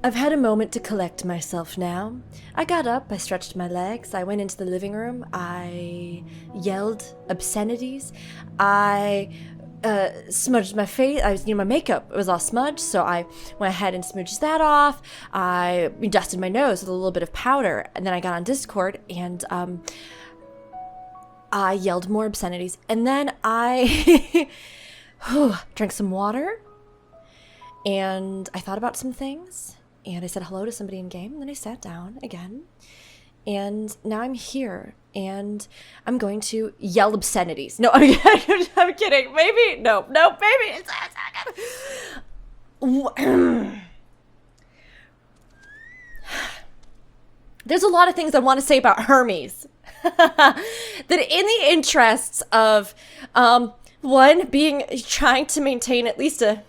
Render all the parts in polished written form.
I've had a moment to collect myself now. I got up, I stretched my legs, I went into the living room, I yelled obscenities, I smudged my face. My makeup was all smudged, so I went ahead and smudged that off. I dusted my nose with a little bit of powder, and then I got on Discord and I yelled more obscenities, and then I drank some water, and I thought about some things, and I said hello to somebody in game, and then I sat down again, and now I'm here, and I'm going to yell obscenities. No, I'm kidding. Maybe. No, baby. There's a lot of things I want to say about Hermes. That in the interests of, one, trying to maintain at least a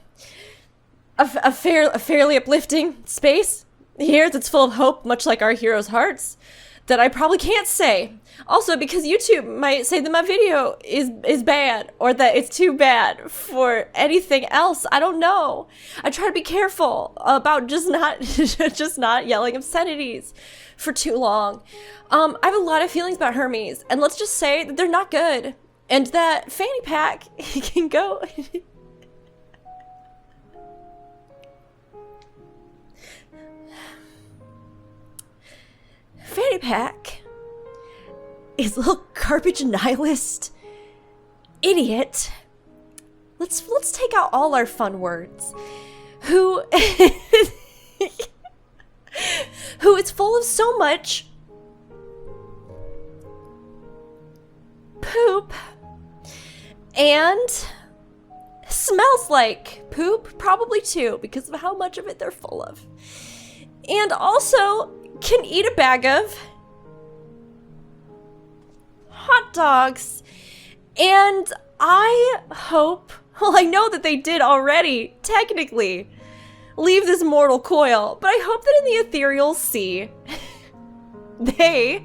fairly uplifting space here that's full of hope, much like our heroes' hearts, that I probably can't say. Also, because YouTube might say that my video is bad, or that it's too bad for anything else. I don't know. I try to be careful about just not yelling obscenities for too long. I have a lot of feelings about Hermes, and let's just say that they're not good, and that fanny pack can go. Fanny pack is a little garbage nihilist idiot. Let's take out all our fun words. Who is full of so much poop and smells like poop, probably too, because of how much of it they're full of. And also can eat a bag of hot dogs. And I hope, well, I know that they did already, technically, leave this mortal coil, but I hope that in the ethereal sea, they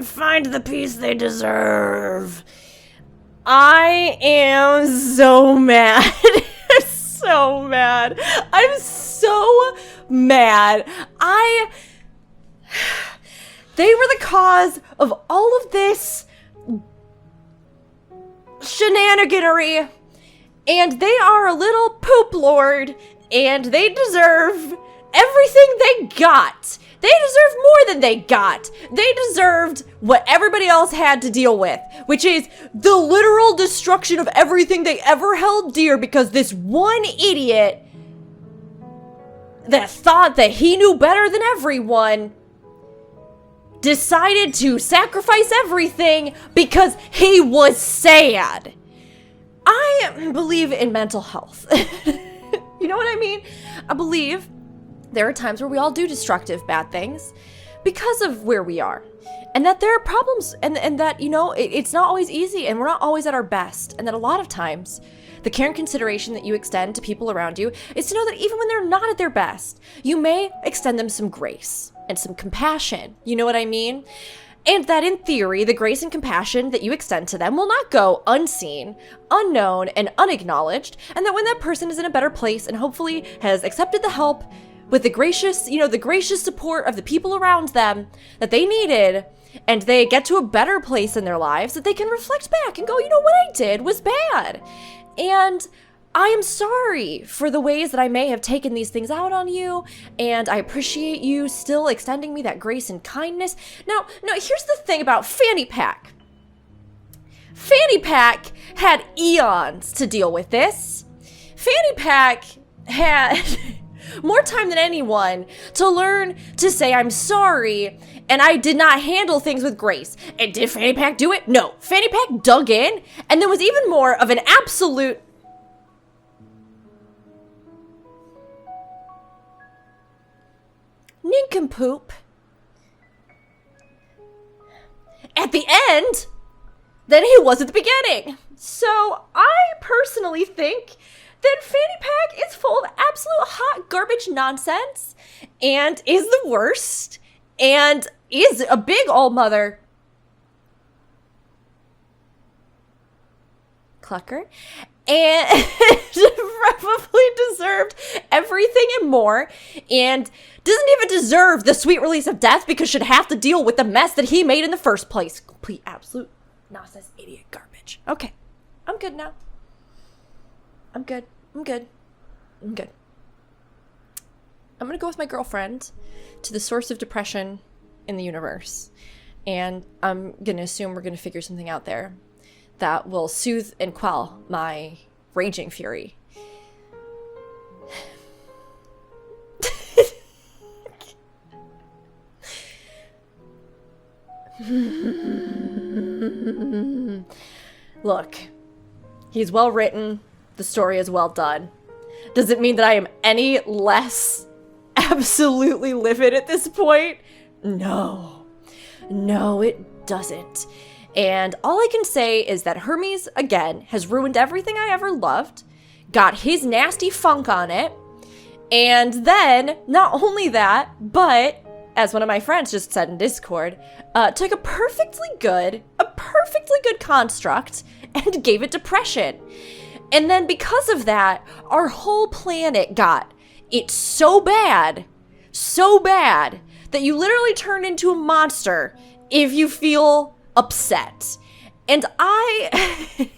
find the peace they deserve. I am so mad. I'm so mad. I'm so mad. They were the cause of all of this shenaniganery, and they are a little poop lord, and they deserve everything they got. They deserve more than they got. They deserved what everybody else had to deal with, which is the literal destruction of everything they ever held dear, because this one idiot that thought that he knew better than everyone decided to sacrifice everything because he was sad. I believe in mental health. You know what I mean? I believe there are times where we all do destructive bad things because of where we are. And that there are problems, and that, you know, it's not always easy, and we're not always at our best. And that a lot of times, the care and consideration that you extend to people around you is to know that even when they're not at their best, you may extend them some grace and some compassion. You know what I mean? And that in theory, the grace and compassion that you extend to them will not go unseen, unknown, and unacknowledged. And that when that person is in a better place and hopefully has accepted the help with the gracious, the gracious support of the people around them that they needed, and they get to a better place in their lives, that they can reflect back and go, you know, what I did was bad. And I am sorry for the ways that I may have taken these things out on you, and I appreciate you still extending me that grace and kindness. Now, here's the thing about Fanny Pack. Fanny Pack had eons to deal with this. Fanny Pack had more time than anyone to learn to say, I'm sorry, and I did not handle things with grace. And did Fanny Pack do it? No. Fanny Pack dug in, and there was even more of an absolute nincompoop at the end than he was at the beginning. So I personally think that Fanny Pack is full of absolute hot garbage nonsense and is the worst and is a big old mother clucker and probably deserved everything and more, and doesn't even deserve the sweet release of death because should have to deal with the mess that he made in the first place. Complete, absolute nonsense, idiot garbage. Okay, I'm good now. I'm good. I'm good. I'm good. I'm gonna go with my girlfriend to the source of depression in the universe, and I'm gonna assume we're gonna figure something out there that will soothe and quell my raging fury. Look, he's well written, the story is well done. Does it mean that I am any less absolutely livid at this point? No. No, it doesn't. And all I can say is that Hermes, again, has ruined everything I ever loved, got his nasty funk on it, and then, not only that, but, as one of my friends just said in Discord, took a perfectly good construct and gave it depression. And then because of that, our whole planet got it so bad, that you literally turn into a monster if you feel upset. And I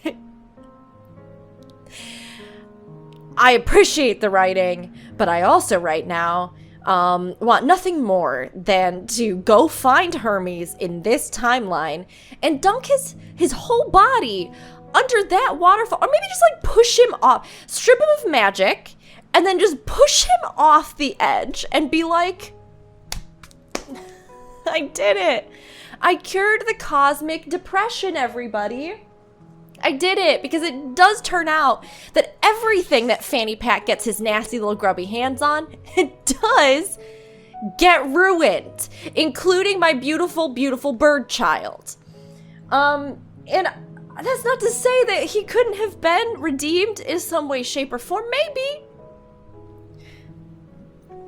appreciate the writing, but I also right now want nothing more than to go find Hermes in this timeline and dunk his whole body under that waterfall, or maybe just like push him off, strip him of magic, and then just push him off the edge and be like, I did it. I cured the cosmic depression, everybody. I did it, because it does turn out that everything that Fanny Pack gets his nasty little grubby hands on, it does get ruined, including my beautiful, beautiful bird child. And that's not to say that he couldn't have been redeemed in some way, shape, or form. Maybe.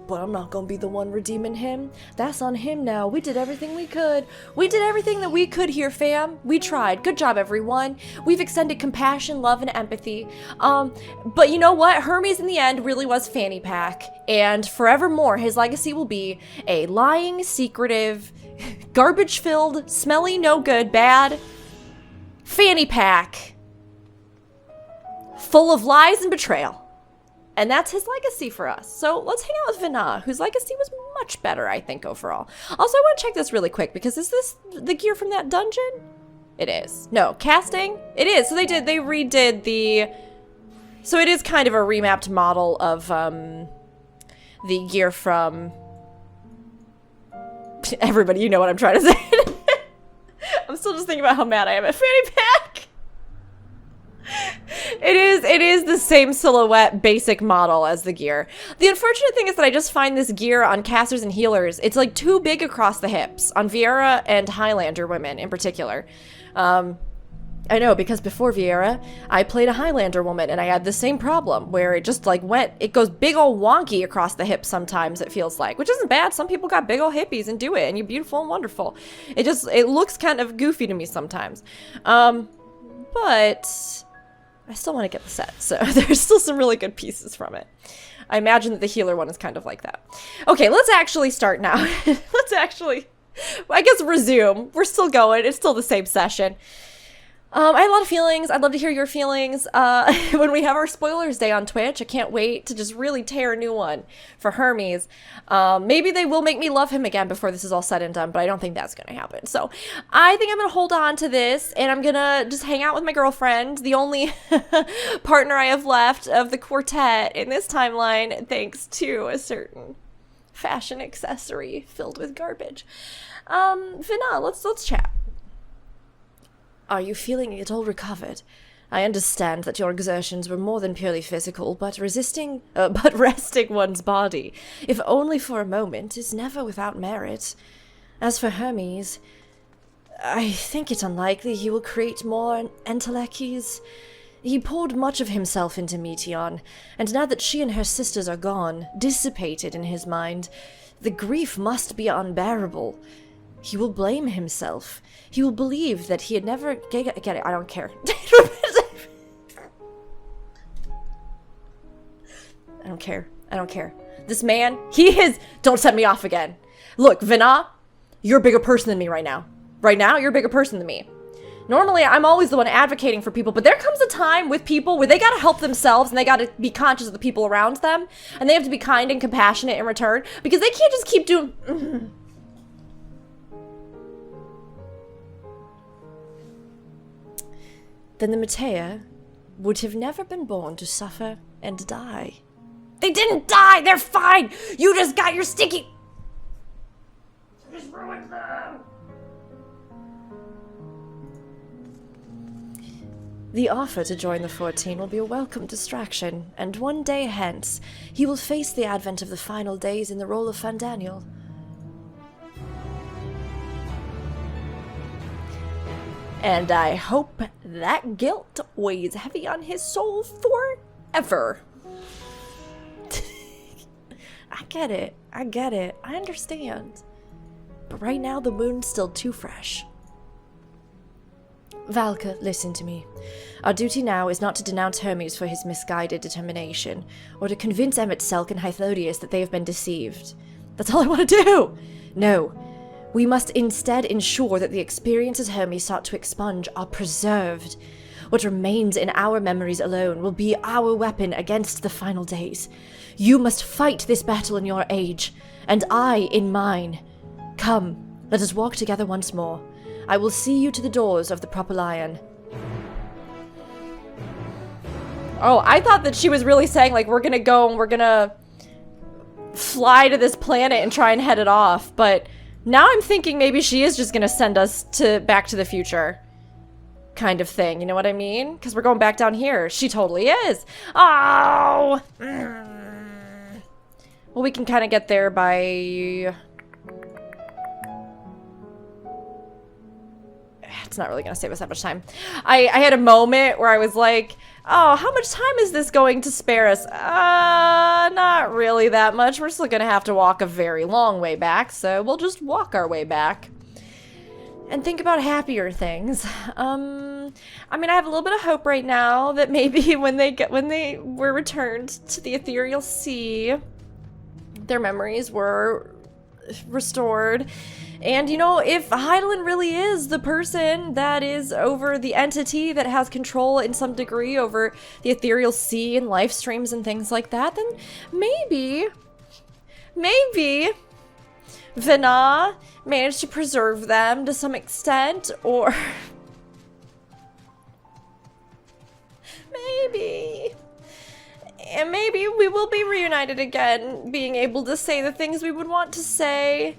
But I'm not gonna be the one redeeming him. That's on him now. We did everything we could. We did everything that we could here, fam. We tried. Good job, everyone. We've extended compassion, love, and empathy. But you know what? Hermes, in the end, really was Fanny Pack. And forevermore, his legacy will be a lying, secretive, garbage-filled, smelly, no good, bad Fanny Pack. Full of lies and betrayal. And that's his legacy for us. So let's hang out with Venat, whose legacy was much better, I think, overall. Also, I want to check this really quick, because is this the gear from that dungeon? It is. No, casting? It is. So they redid the... So it is kind of a remapped model of the gear from... Everybody, you know what I'm trying to say. I'm still just thinking about how mad I am at Fanny Pack. It is the same silhouette basic model as the gear. The unfortunate thing is that I just find this gear on casters and healers, it's like too big across the hips on Vieira and Highlander women in particular. I know, because before Vieira, I played a Highlander woman and I had the same problem where it just like it goes big old wonky across the hips sometimes, it feels like, which isn't bad. Some people got big old hippies and do it and you're beautiful and wonderful. It looks kind of goofy to me sometimes. But I still want to get the set, so there's still some really good pieces from it. I imagine that the healer one is kind of like that. Okay, let's actually start now. Let's actually, I guess, resume. We're still going. It's still the same session. I had a lot of feelings. I'd love to hear your feelings when we have our spoilers day on Twitch. I can't wait to just really tear a new one for Hermes. Maybe they will make me love him again before this is all said and done, but I don't think that's going to happen. So I think I'm going to hold on to this, and I'm going to just hang out with my girlfriend, the only partner I have left of the quartet in this timeline, thanks to a certain fashion accessory filled with garbage. Venat, let's chat. Are you feeling at all recovered? I understand that your exertions were more than purely physical, but resting one's body, if only for a moment, is never without merit. As for Hermes, I think it unlikely he will create more entelechies. He poured much of himself into Meteon, and now that she and her sisters are gone, dissipated in his mind, the grief must be unbearable. He will blame himself. He will believe that he had never... Get it, I don't care. don't care. I don't care. This man, he is... Don't set me off again. Look, Venat, you're a bigger person than me right now. Right now, you're a bigger person than me. Normally, I'm always the one advocating for people, but there comes a time with people where they gotta help themselves and they gotta be conscious of the people around them, and they have to be kind and compassionate in return, because they can't just keep doing... Then the Matea would have never been born to suffer and die. They didn't die! They're fine! You just got your sticky... You just ruined them! The offer to join the 14 will be a welcome distraction, and one day hence, he will face the advent of the final days in the role of Fandaniel. And I hope that guilt weighs heavy on his soul forever. I get it. I understand. But right now, the moon's still too fresh. Valka, listen to me. Our duty now is not to denounce Hermes for his misguided determination, or to convince Emmet, Selk, and Hythodius that they have been deceived. That's all I want to do! No. We must instead ensure that the experiences Hermes sought to expunge are preserved. What remains in our memories alone will be our weapon against the final days. You must fight this battle in your age, and I in mine. Come, let us walk together once more. I will see you to the doors of the Propylion. Oh, I thought that she was really saying, like, we're gonna go and we're gonna fly to this planet and try and head it off, but now I'm thinking maybe she is just gonna send us to Back to the Future kind of thing, you know what I mean? Because we're going back down here. She totally is. Oh! Well, we can kind of get there by... It's not really going to save us that much time. I had a moment where I was like, oh, how much time is this going to spare us? Not really that much. We're still going to have to walk a very long way back, so we'll just walk our way back. And think about happier things. I mean, I have a little bit of hope right now that maybe when they were returned to the ethereal sea, their memories were restored. And, you know, if Hydaelyn really is the person that is over the entity that has control in some degree over the ethereal sea and life streams and things like that, then maybe Venat managed to preserve them to some extent, or and maybe we will be reunited again, being able to say the things we would want to say.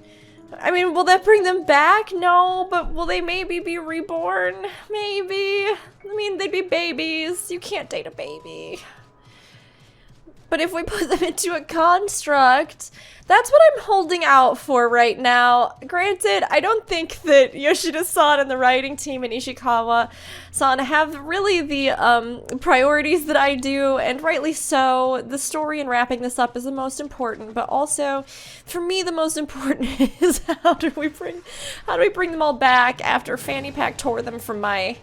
I mean, will that bring them back? No, but will they maybe be reborn? Maybe. I mean, they'd be babies. You can't date a baby. But if we put them into a construct, that's what I'm holding out for right now. Granted, I don't think that Yoshida-san and the writing team and Ishikawa-san have really the priorities that I do, and rightly so. The story and wrapping this up is the most important, but also, for me, the most important is how do we bring them all back after Fanny Pack tore them from my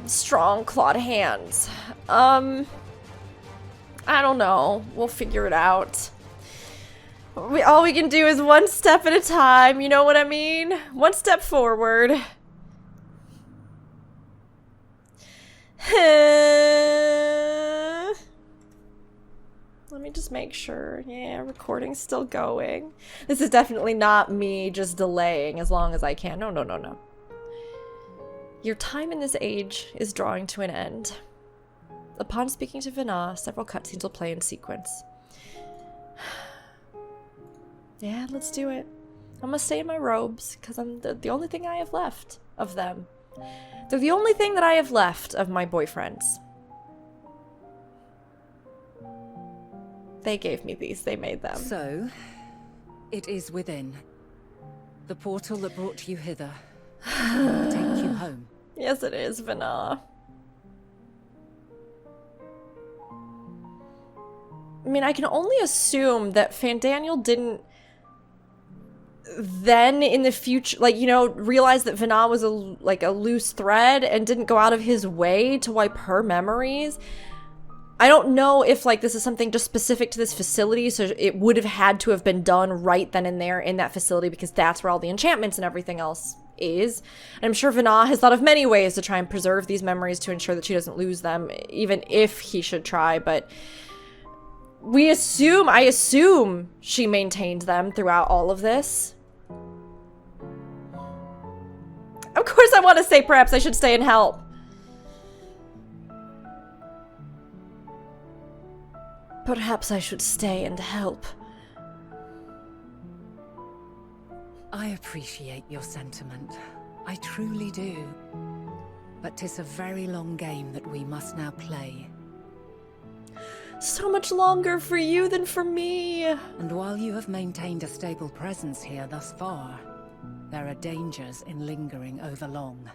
strong clawed hands. I don't know. We'll figure it out. All we can do is one step at a time, you know what I mean? One step forward. Let me just make sure. Yeah, recording's still going. This is definitely not me just delaying as long as I can. No, no, no, no. Your time in this age is drawing to an end. Upon speaking to Venat, several cutscenes will play in sequence. Yeah, let's do it. I'm gonna stay in my robes, because I'm the only thing I have left of them. They're the only thing that I have left of my boyfriends. They gave me these, they made them. So, it is within. The portal that brought you hither. Take you home. Yes, it is, Venat. I mean, I can only assume that Fandaniel didn't then in the future, like, you know, realize that Venat was a loose thread and didn't go out of his way to wipe her memories. I don't know if like this is something just specific to this facility, so it would have had to have been done right then and there in that facility because that's where all the enchantments and everything else is. And I'm sure Venat has thought of many ways to try and preserve these memories to ensure that she doesn't lose them, even if he should try, but I assume she maintained them throughout all of this. Of course I want to say perhaps I should stay and help. Perhaps I should stay and help. I appreciate your sentiment. I truly do. But 'tis a very long game that we must now play. So much longer for you than for me. And while you have maintained a stable presence here thus far, there are dangers in lingering over long.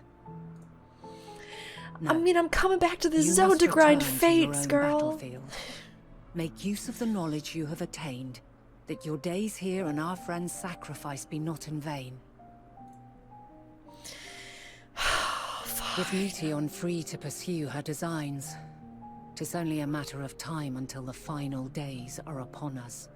No, I mean, I'm coming back to the you zone must to grind return to fates, your own girl. battlefield. Make use of the knowledge you have attained, that your days here and our friend's sacrifice be not in vain. With Meteon free to pursue her designs, 'tis only a matter of time until the final days are upon us.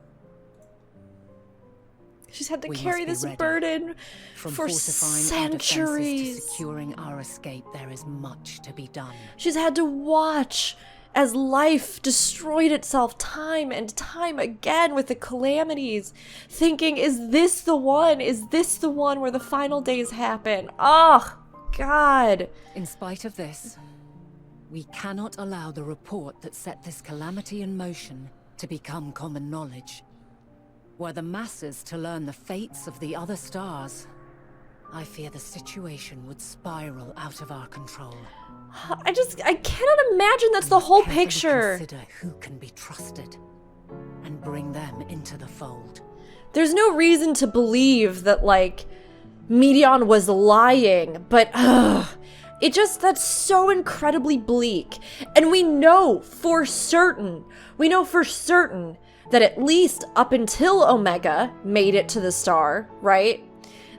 She's had to We carry must be this ready. burden From for fortifying our defenses centuries. to securing our escape, there is much to be done. She's had to watch as life destroyed itself time and time again with the calamities, thinking, is this the one? Is this the one where the final days happen? Oh, God. In spite of this, we cannot allow the report that set this calamity in motion to become common knowledge. Were the masses to learn the fates of the other stars, I fear the situation would spiral out of our control. I cannot imagine that's the whole Carefully picture. Consider who can be trusted and bring them into the fold. There's no reason to believe that, like, Meteon was lying, but, that's so incredibly bleak. And we know for certain that at least up until Omega made it to the star, right?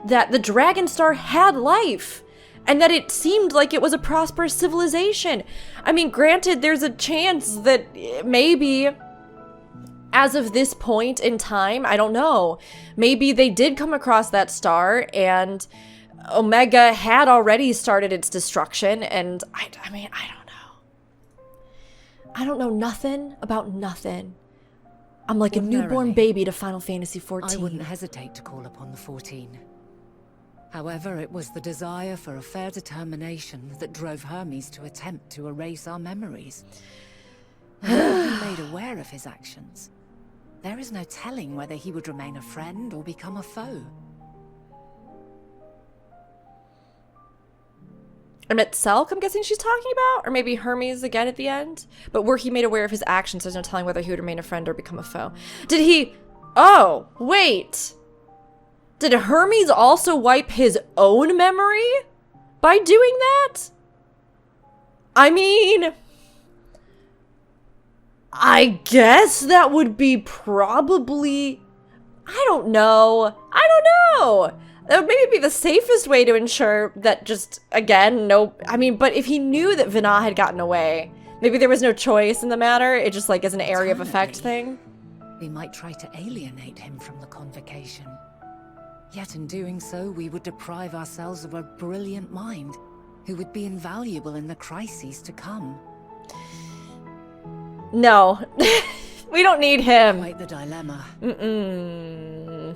That the Dragon Star had life. And that it seemed like it was a prosperous civilization. I mean, granted, there's a chance that maybe, as of this point in time, I don't know, maybe they did come across that star and Omega had already started its destruction, and I mean, I don't know. I don't know nothing about nothing. I'm like a newborn baby to Final Fantasy XIV. I wouldn't hesitate to call upon the 14. However, it was the desire for a fair determination that drove Hermes to attempt to erase our memories. Were he made aware of his actions, there is no telling whether he would remain a friend or become a foe. Selk, I'm guessing she's talking about? Or maybe Hermes again at the end? But were he made aware of his actions, there's no telling whether he would remain a friend or become a foe. Did he... Oh, wait. Did Hermes also wipe his own memory by doing that? I mean... I guess that would be probably... I don't know. That would maybe be the safest way to ensure that just, again, no... I mean, but if he knew that Venat had gotten away, maybe there was no choice in the matter. It just, like, is an area of effect thing. We might try to alienate him from the convocation. Yet in doing so, we would deprive ourselves of a brilliant mind, who would be invaluable in the crises to come. No. We don't need him. Quite the dilemma.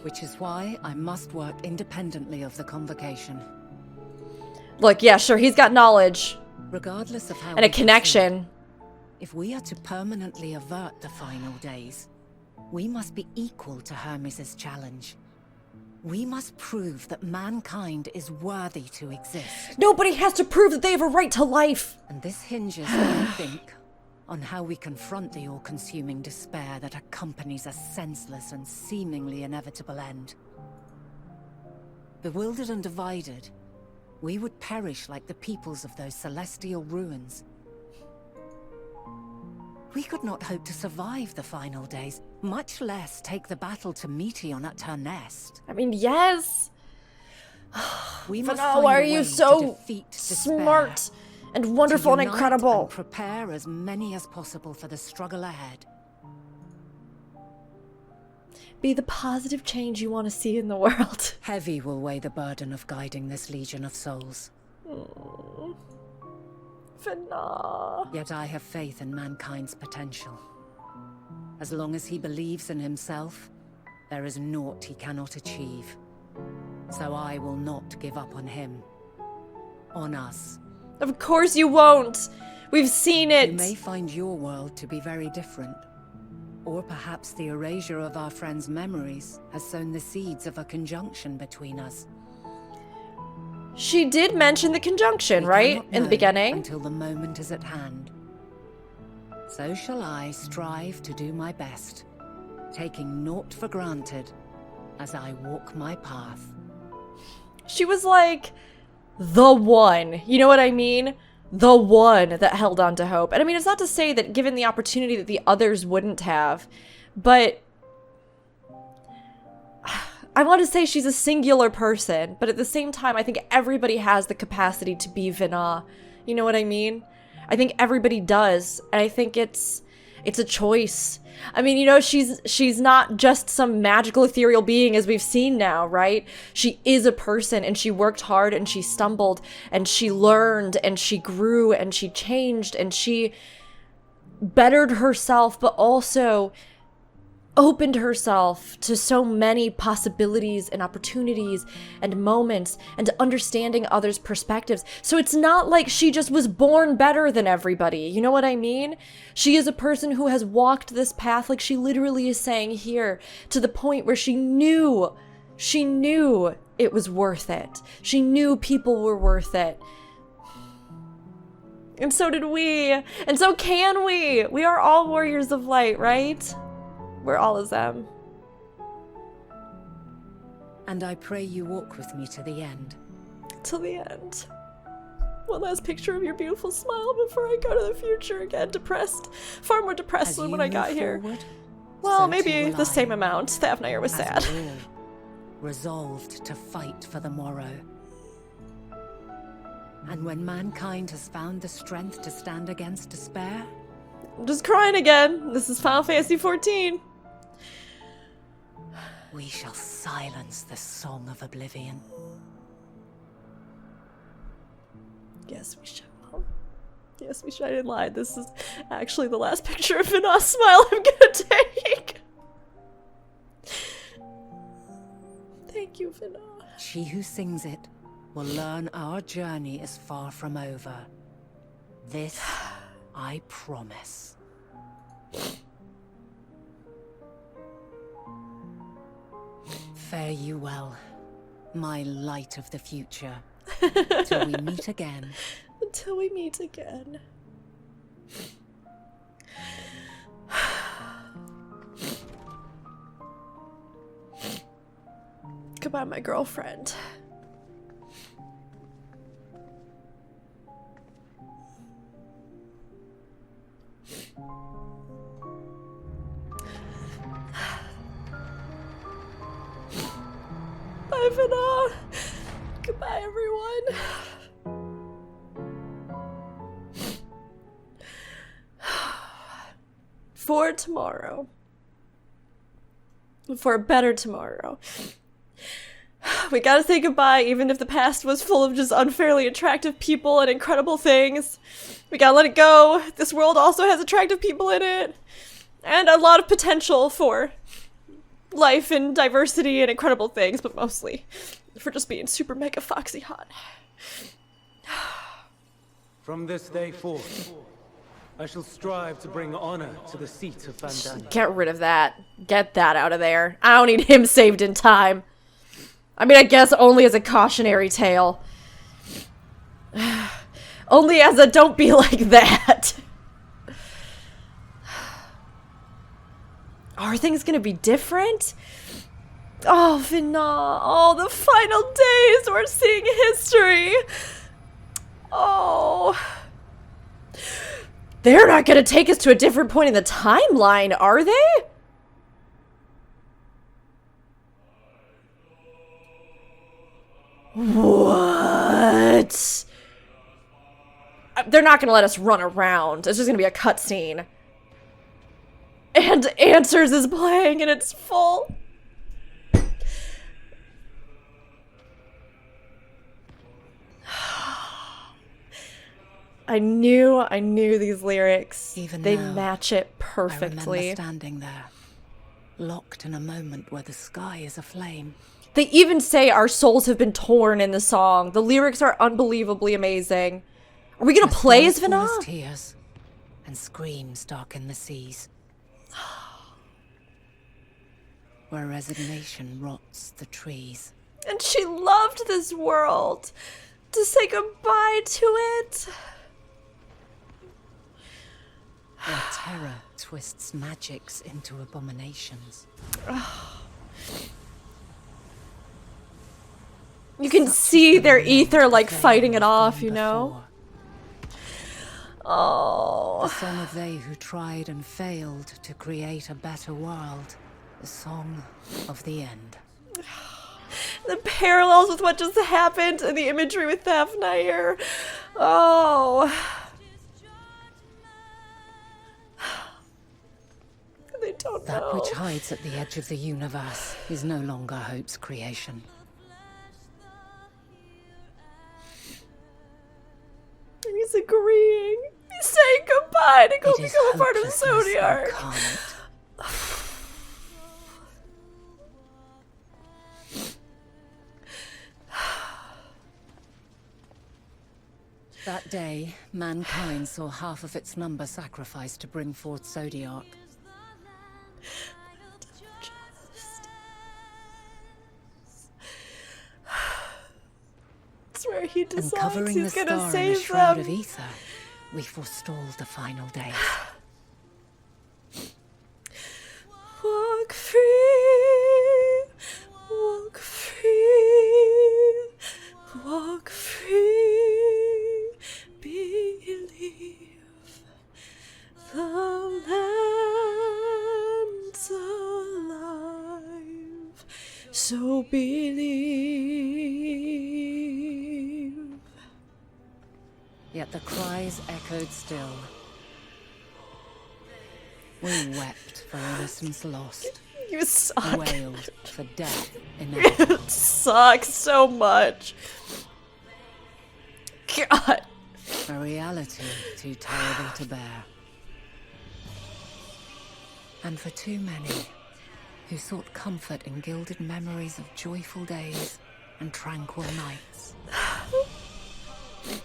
Which is why I must work independently of the convocation. Look, yeah, sure, he's got knowledge. Regardless of how And a connection. Proceed, if we are to permanently avert the final days, we must be equal to Hermes' challenge. We must prove that mankind is worthy to exist. Nobody has to prove that they have a right to life. And this hinges, I think, on how we confront the all-consuming despair that accompanies a senseless and seemingly inevitable end. Bewildered and divided, we would perish like the peoples of those celestial ruins. We could not hope to survive the final days, much less take the battle to Meteon at her nest. I mean, yes. We But must no, find why a are you way so to defeat despair. smart and wonderful and unite incredible. and prepare as many as possible for the struggle ahead. Be the positive change you want to see in the world. Heavy will weigh the burden of guiding this legion of souls. Venat. Yet I have faith in mankind's potential. As long as he believes in himself, there is naught he cannot achieve. So I will not give up on him. On us. Of course you won't. We've seen it. You may find your world to be very different. Or perhaps the erasure of our friends' memories has sown the seeds of a conjunction between us. She did mention the conjunction, We right? cannot In the know beginning. until the moment is at hand. So shall I strive to do my best, taking naught for granted as I walk my path. She was like, the one. You know what I mean? The one that held on to hope. And I mean, it's not to say that given the opportunity that the others wouldn't have, but I want to say she's a singular person, but at the same time, I think everybody has the capacity to be Venat. You know what I mean? I think everybody does, and I think it's a choice. I mean, you know, she's not just some magical ethereal being as we've seen now, right? She is a person, and she worked hard, and she stumbled, and she learned, and she grew, and she changed, and she bettered herself, but also opened herself to so many possibilities and opportunities and moments and understanding others' perspectives. So it's not like she just was born better than everybody. You know what I mean? She is a person who has walked this path, like she literally is saying here, to the point where she knew it was worth it. She knew people were worth it. And so did we. And so can we. We are all warriors of light, right? We're all of them. And I pray you walk with me to the end. Till the end. One last picture of your beautiful smile before I go to the future again. Depressed. Far more depressed than when I got here. Forward, Well, so maybe too will the I. same amount. Thavnair was As sad. we all, resolved to fight for the morrow. And when mankind has found the strength to stand against despair, I'm just crying again. This is Final Fantasy XIV. we shall silence the song of oblivion. Yes, we shall. Yes, we shall. I didn't lie. This is actually the last picture of Venat's smile I'm gonna take. Thank you, Venat. She who sings it will learn our journey is far from over. This I promise. Fare you well, my light of the future. Till we meet again. Until we meet again. Goodbye, my girlfriend. Bye, Venat. Goodbye, everyone. For tomorrow. For a better tomorrow. We gotta say goodbye, even if the past was full of just unfairly attractive people and incredible things. We gotta let it go. This world also has attractive people in it. And a lot of potential for life and diversity and incredible things, but mostly for just being super mega foxy hot. From this day forth, I shall strive to bring honor to the seat of Vandana. Get rid of that. Get that out of there. I don't need him saved in time. I mean, I guess only as a cautionary tale. Only as a don't be like that. Are things gonna be different? Oh, Venat. Oh, the final days. We're seeing history. Oh. They're not gonna take us to a different point in the timeline, are they? What? they're not gonna let us run around. It's just gonna be a cutscene. And Answers is playing and it's full. I knew these lyrics. Even they now, match it I perfectly. remember standing there, locked in a moment where the sky is aflame. They even say our souls have been torn in the song. The lyrics are unbelievably amazing. Are we gonna play as Venat? Tears and screams darken the seas, where resignation rots the trees. And she loved this world. To say goodbye to it. Where terror twists magics into abominations. You can see their ether like fighting it off, you know? Oh. The song of they who tried and failed to create a better world. The song of the end. The parallels with what just happened and the imagery with Thafnir. Oh. They don't know. That which hides at the edge of the universe is no longer hope's creation. He's agreeing. He's saying goodbye to go become a part of Zodiac. That day, mankind saw half of its number sacrificed to bring forth Zodiac. That's where he decides and covering he's the gonna star in a save shroud them. of ether, we forestalled the final days. Walk free, walk free, walk free, believe the land's alive, so believe. Yet the cries echoed still. We wept for innocence lost. You suck. Wailed for death inevitable. It sucks so much. God. A reality too terrible to bear. And for too many who sought comfort in gilded memories of joyful days and tranquil nights.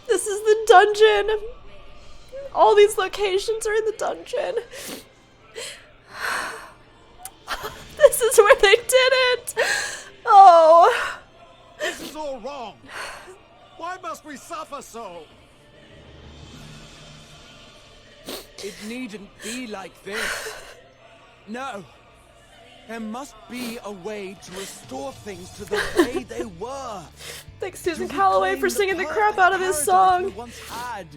This is the dungeon. All these locations are in the dungeon. This is where they did it. Oh. This is all wrong. Why must we suffer so? It needn't be like this. No. There must be a way to restore things to the way they were. Thanks, Susan To Calloway, reclaim for the singing the perfect crap out of this paradise we song. once had.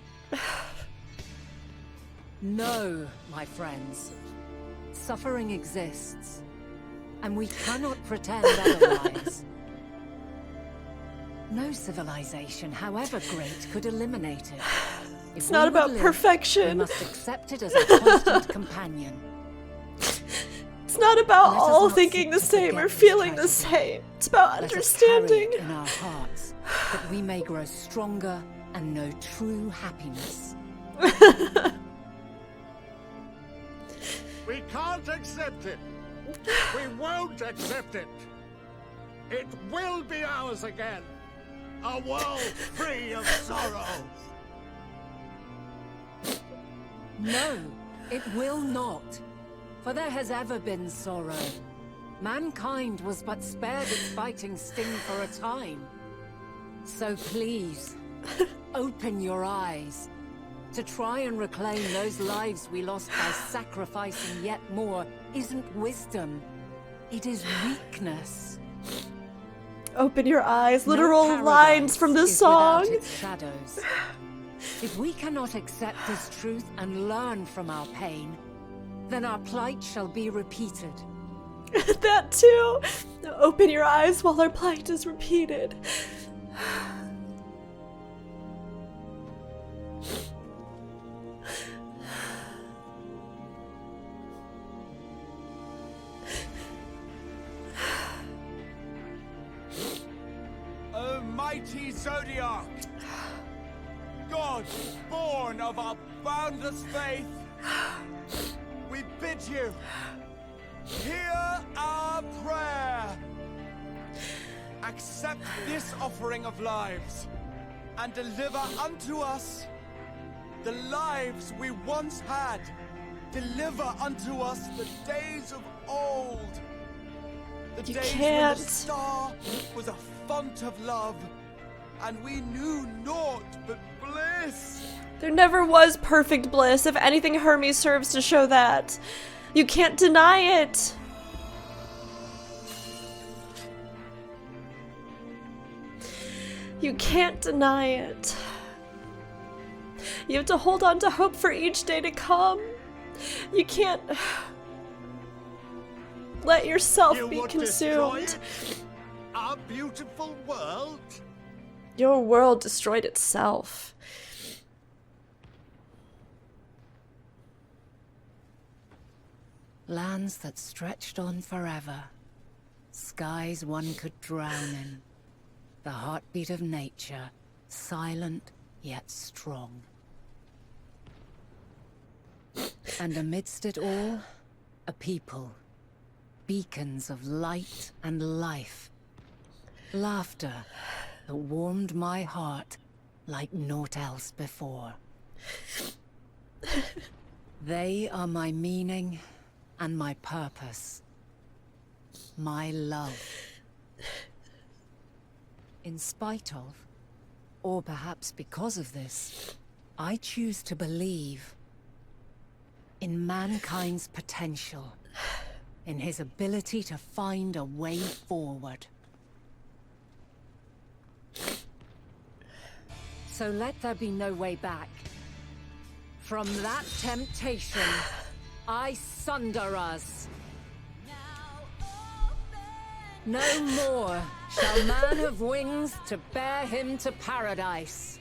No, my friends. Suffering exists, and we cannot pretend otherwise. No civilization, however great, could eliminate it. It's not about We perfection. must accept it as a constant companion. It's not about Let us all not thinking seek the to same forget or this feeling the tragedy. same. It's about Let us carry understanding. it in our hearts, that we may grow stronger and know true happiness. We can't accept it. We won't accept it. It will be ours again. A world free of sorrow. No, it will not. For there has ever been sorrow. Mankind was but spared its biting sting for a time. So please, open your eyes. To try and reclaim those lives we lost by sacrificing yet more isn't wisdom. It is weakness. Open your eyes. No Literal paradise lines from this is without song. its shadows. If we cannot accept this truth and learn from our pain, then our plight shall be repeated. That too. Open your eyes while our plight is repeated. mighty Zodiac, God born of our boundless faith, we bid you, hear our prayer. Accept this offering of lives, and deliver unto us the lives we once had. Deliver unto us the days of old. The days when the star was a font of love, and we knew naught but bliss. There never was perfect bliss. If anything, Hermes serves to show that. You can't deny it. You can't deny it. You have to hold on to hope for each day to come. You can't let yourself be consumed. Our beautiful world? Your world destroyed itself. Lands that stretched on forever. Skies one could drown in. The heartbeat of nature, silent yet strong. And amidst it all, a people. Beacons of light and life. Laughter that warmed my heart like naught else before. They are my meaning and my purpose. My love. In spite of, or perhaps because of this, I choose to believe in mankind's potential, in his ability to find a way forward. So let there be no way back. From that temptation, I sunder us. No more shall man have wings to bear him to paradise.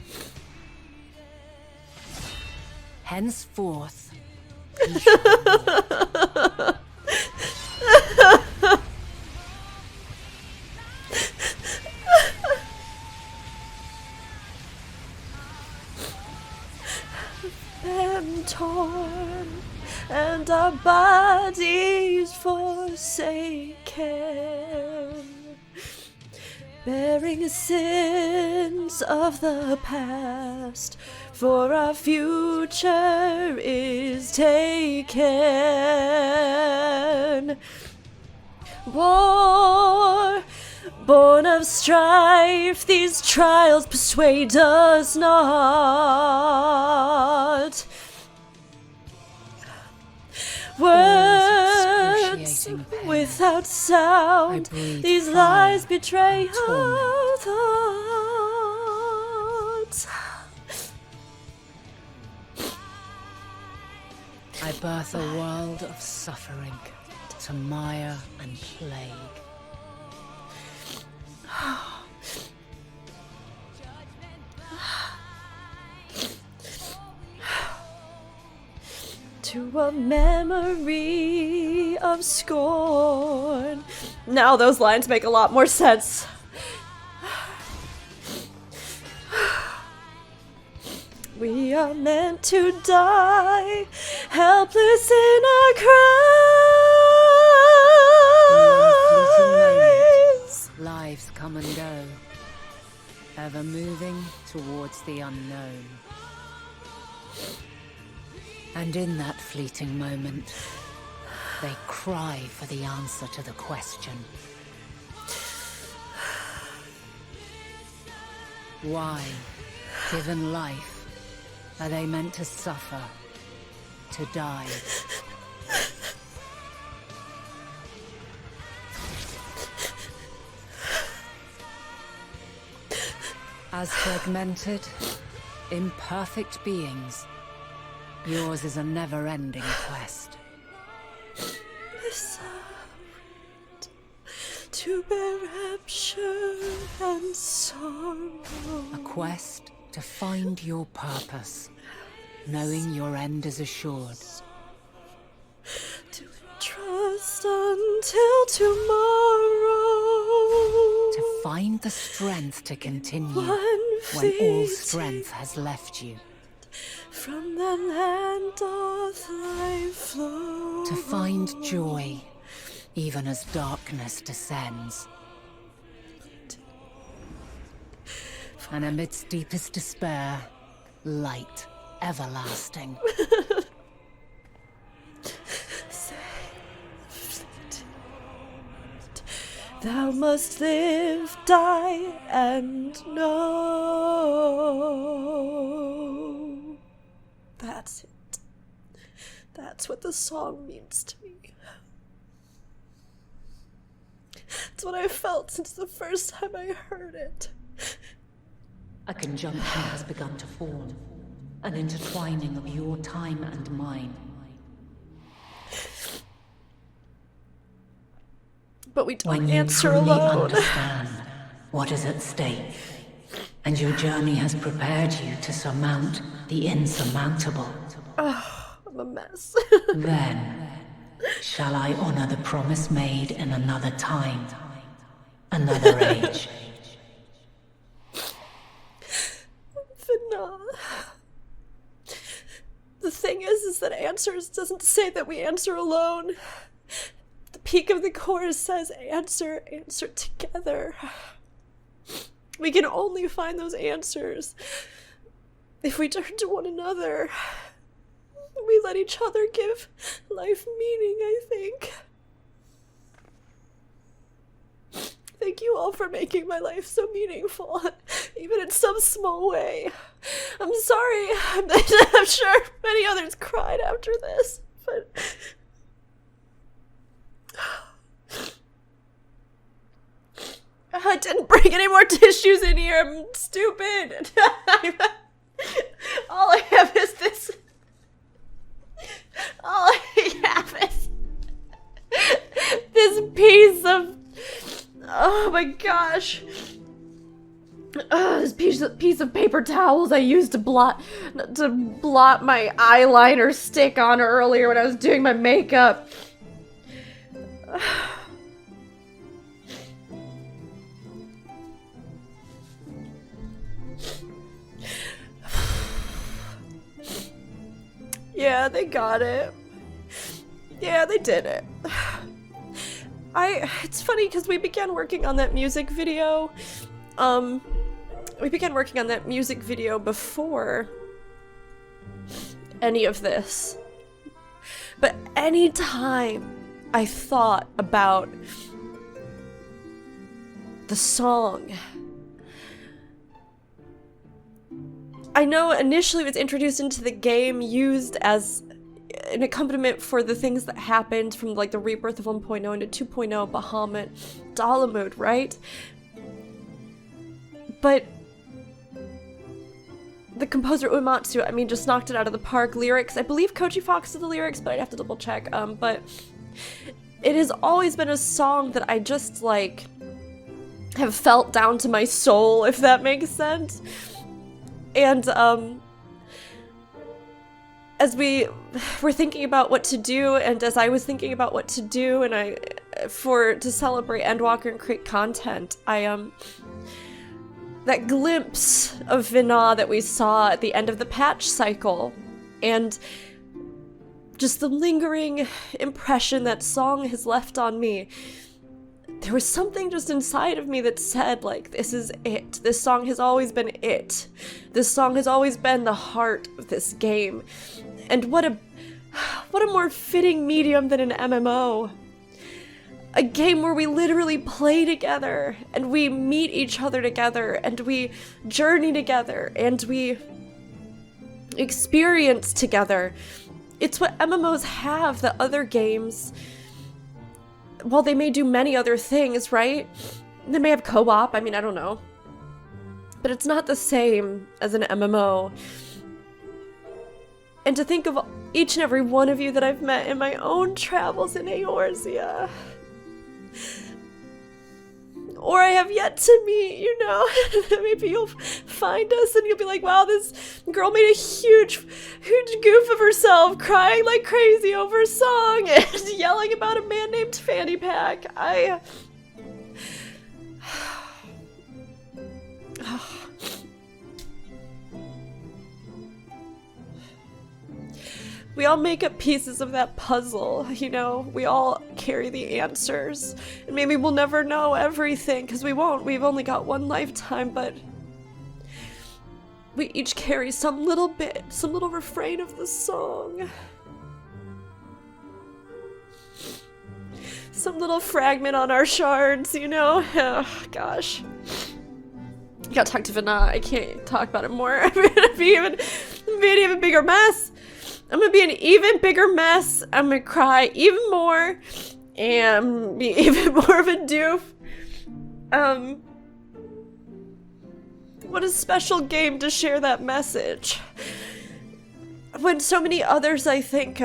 Henceforth, he shall walk. And torn, and our bodies forsaken, bearing sins of the past, for our future is taken. War, born of strife, these trials persuade us not. Words without sound, these lies betray our thoughts. I birth a world of suffering to mire and plague. To a memory of scorn. Now those lines make a lot more sense. We are meant to die, helpless in our cries. Lives come and go, ever moving towards the unknown. And in that fleeting moment, they cry for the answer to the question. Why, given life, are they meant to suffer, to die? As fragmented, imperfect beings, yours is a never-ending quest. To bear rapture and sorrow. A quest to find your purpose, knowing your end is assured. To trust until tomorrow. To find the strength to continue One when all feet strength has left you. From the land doth life flow. To find joy, even as darkness descends. And amidst deepest despair, light everlasting. Thou must live, die, and know. That's it. That's what the song means to me. It's what I felt since the first time I heard it. A conjunction has begun to form, an intertwining of your time and mine. But we don't When you answer truly alone. understand what is at stake, and your journey has prepared you to surmount the insurmountable, Oh, I'm a mess. then shall I honor the promise made in another time, another age. Venat. The thing is that answers doesn't say that we answer alone. The peak of the chorus says answer together. We can only find those answers if we turn to one another. We let each other give life meaning, I think. Thank you all for making my life so meaningful, even in some small way. I'm sorry. I'm sure many others cried after this, but... I didn't bring any more tissues in here. I'm stupid. All I have is this. All I have is this piece of. Oh my gosh. This piece of paper towels I used to blot my eyeliner stick on earlier when I was doing my makeup. Yeah, they got it. Yeah, they did it. It's funny because we began working on that music video. We began working on that music video before any of this. But anytime I thought about the song, I know initially it was introduced into the game, used as an accompaniment for the things that happened from like the rebirth of 1.0 into 2.0, Bahamut, Garlemald, right? But the composer Uematsu, I mean, just knocked it out of the park. Lyrics, I believe Koji Fox did the lyrics, but I'd have to double check. But it has always been a song that I just like have felt down to my soul, if that makes sense. And as we were thinking about what to do, and as I was thinking about what to do, and to celebrate Endwalker and create content, that glimpse of Venat that we saw at the end of the patch cycle, and just the lingering impression that song has left on me, there was something just inside of me that said, like, this is it. This song has always been it. This song has always been the heart of this game. And what a more fitting medium than an MMO. A game where we literally play together, and we meet each other together, and we journey together, and we experience together. It's what MMOs have that other games, while they may do many other things, right? They may have co-op, I mean, I don't know. But it's not the same as an MMO. And to think of each and every one of you that I've met in my own travels in Eorzea. Or I have yet to meet, you know? Maybe you'll find us and you'll be like, wow, this girl made a huge goof of herself, crying like crazy over a song and yelling about a man named Fanny Pack. We all make up pieces of that puzzle, you know? We all carry the answers. And maybe we'll never know everything, because we won't. We've only got one lifetime, but we each carry some little bit, some little refrain of the song. Some little fragment on our shards, you know? Oh, gosh. I gotta talk to Venat. I can't talk about it more. I'm gonna be an even bigger mess. I'm gonna be an even bigger mess. I'm gonna cry even more. And be even more of a doof. What a special game to share that message. When so many others, I think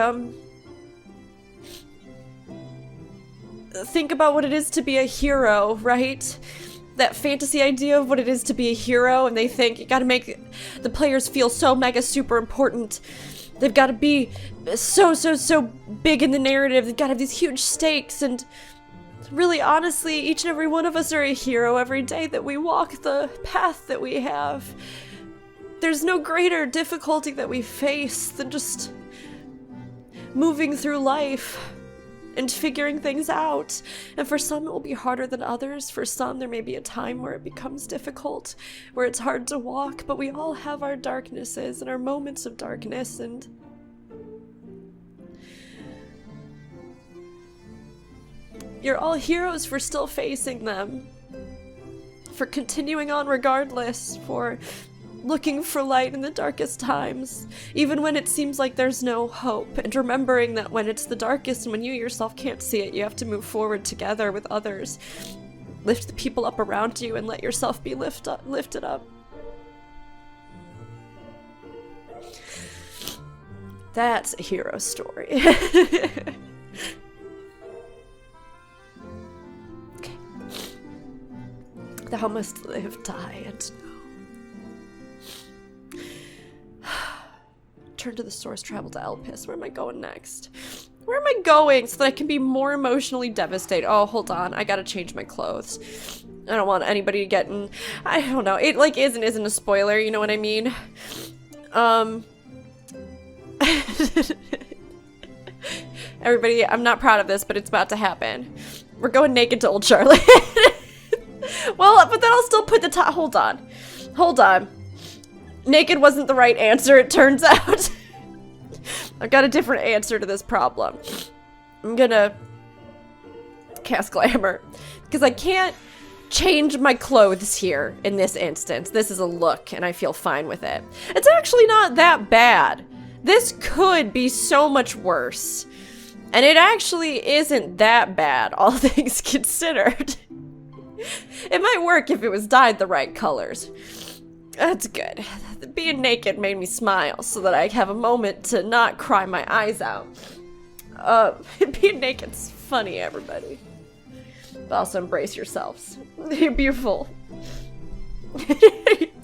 about what it is to be a hero, right? That fantasy idea of what it is to be a hero, and they think you gotta make the players feel so mega super important. They've gotta be so big in the narrative. They've gotta have these huge stakes, and really, honestly, each and every one of us are a hero every day that we walk the path that we have. There's no greater difficulty that we face than just moving through life and figuring things out. And for some it will be harder than others. For some there may be a time where it becomes difficult, where it's hard to walk, but we all have our darknesses and our moments of darkness, and you're all heroes for still facing them, for continuing on regardless, for looking for light in the darkest times, even when it seems like there's no hope, and remembering that when it's the darkest and when you yourself can't see it, you have to move forward together with others. Lift the people up around you and let yourself be lifted up. That's a hero story. Okay. Thou must live, die, and know. Turn to the source, travel to Elpis. Where am I going next? Where am I going so that I can be more emotionally devastated? Oh, hold on. I gotta change my clothes. I don't want anybody to get in... I don't know. It, like, is and isn't a spoiler, you know what I mean? Everybody, I'm not proud of this, but it's about to happen. We're going naked to old Sharlayan. Well, but then I'll still put the top... Hold on. Hold on. Naked wasn't the right answer, it turns out. I've got a different answer to this problem. I'm gonna cast Glamour, because I can't change my clothes here in this instance. This is a look, and I feel fine with it. It's actually not that bad. This could be so much worse. And it actually isn't that bad, all things considered. It might work if it was dyed the right colors. That's good. Being naked made me smile so that I have a moment to not cry my eyes out. Being naked's funny, everybody. But also embrace yourselves. You're beautiful.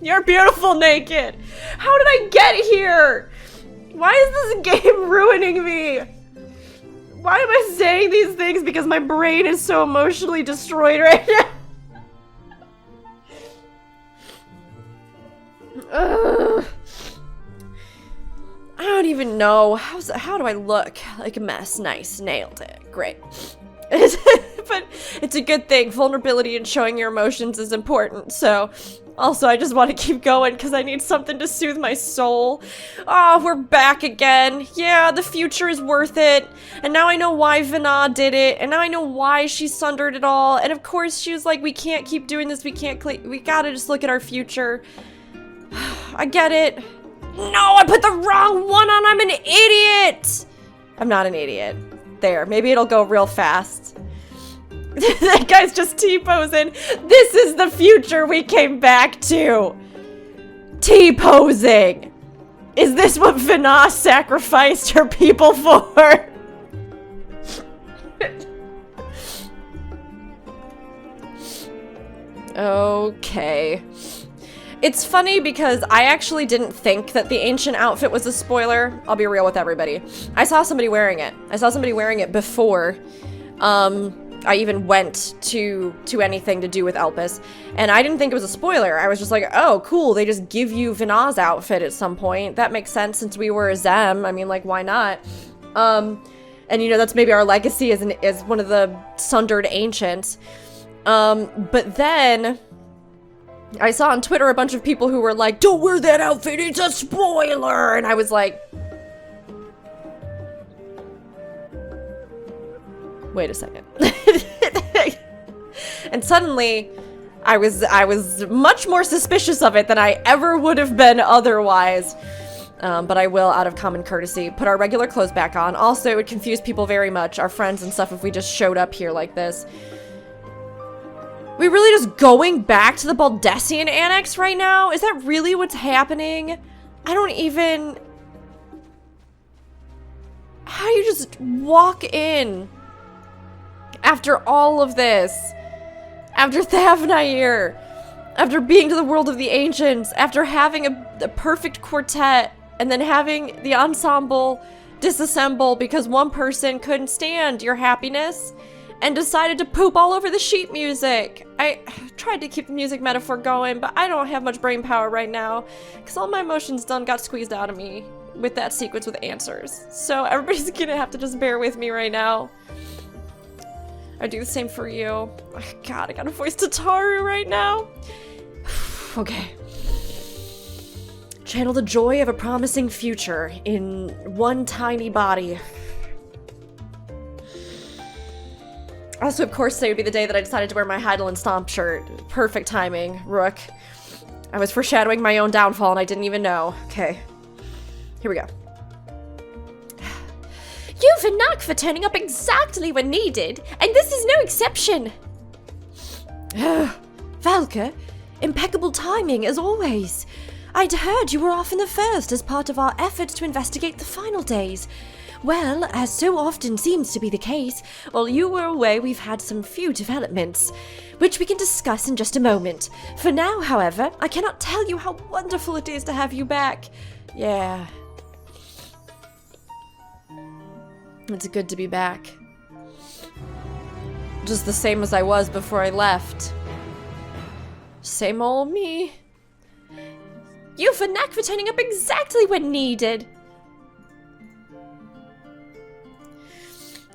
You're beautiful naked. How did I get here? Why is this game ruining me? Why am I saying these things? Because my brain is so emotionally destroyed right now. I don't even know. How do I look? Like a mess. Nice. Nailed it. Great. But it's a good thing. Vulnerability and showing your emotions is important. So, also, I just want to keep going because I need something to soothe my soul. Oh, we're back again. Yeah, the future is worth it. And now I know why Venat did it. And now I know why she sundered it all. And of course, she was like, we can't keep doing this. We gotta just look at our future. I get it. No, I put the wrong one on. I'm an idiot. I'm not an idiot. There, maybe it'll go real fast. That guy's just T-posing. This is the future we came back to. T-posing. Is this what Venat sacrificed her people for? Okay. It's funny because I actually didn't think that the ancient outfit was a spoiler. I'll be real with everybody. I saw somebody wearing it. I saw somebody wearing it before I even went to anything to do with Elpis. And I didn't think it was a spoiler. I was just like, oh, cool, they just give you Venat's outfit at some point. That makes sense since we were a Zem. I mean, like, why not? And, you know, that's maybe our legacy as one of the Sundered Ancients. But then I saw on Twitter a bunch of people who were like, don't wear that outfit, it's a spoiler! And I was like, wait a second. And suddenly, I was much more suspicious of it than I ever would have been otherwise. But I will, out of common courtesy, put our regular clothes back on. Also, it would confuse people very much, our friends and stuff, if we just showed up here like this. We really just going back to the Baldessian Annex right now? Is that really what's happening? I don't even... How do you just walk in after all of this? After Thavnair? After being to the world of the Ancients? After having a perfect quartet? And then having the ensemble disassemble because one person couldn't stand your happiness and decided to poop all over the sheet music. I tried to keep the music metaphor going, but I don't have much brain power right now because all my emotions done got squeezed out of me with that sequence with answers. So everybody's gonna have to just bear with me right now. I do the same for you. Oh, God, I gotta voice Tataru right now. Okay. Channel the joy of a promising future in one tiny body. Also, of course, today would be the day that I decided to wear my Heidel and Stomp shirt. Perfect timing, Rook. I was foreshadowing my own downfall and I didn't even know. Okay. Here we go. You've a knack for turning up exactly when needed, and this is no exception. Valka, impeccable timing as always. I'd heard you were often the first as part of our efforts to investigate the final days. Well, as so often seems to be the case, while you were away we've had some few developments, which we can discuss in just a moment. For now, however, I cannot tell you how wonderful it is to have you back. Yeah. It's good to be back. Just the same as I was before I left. Same old me. You've a knack for turning up exactly when needed.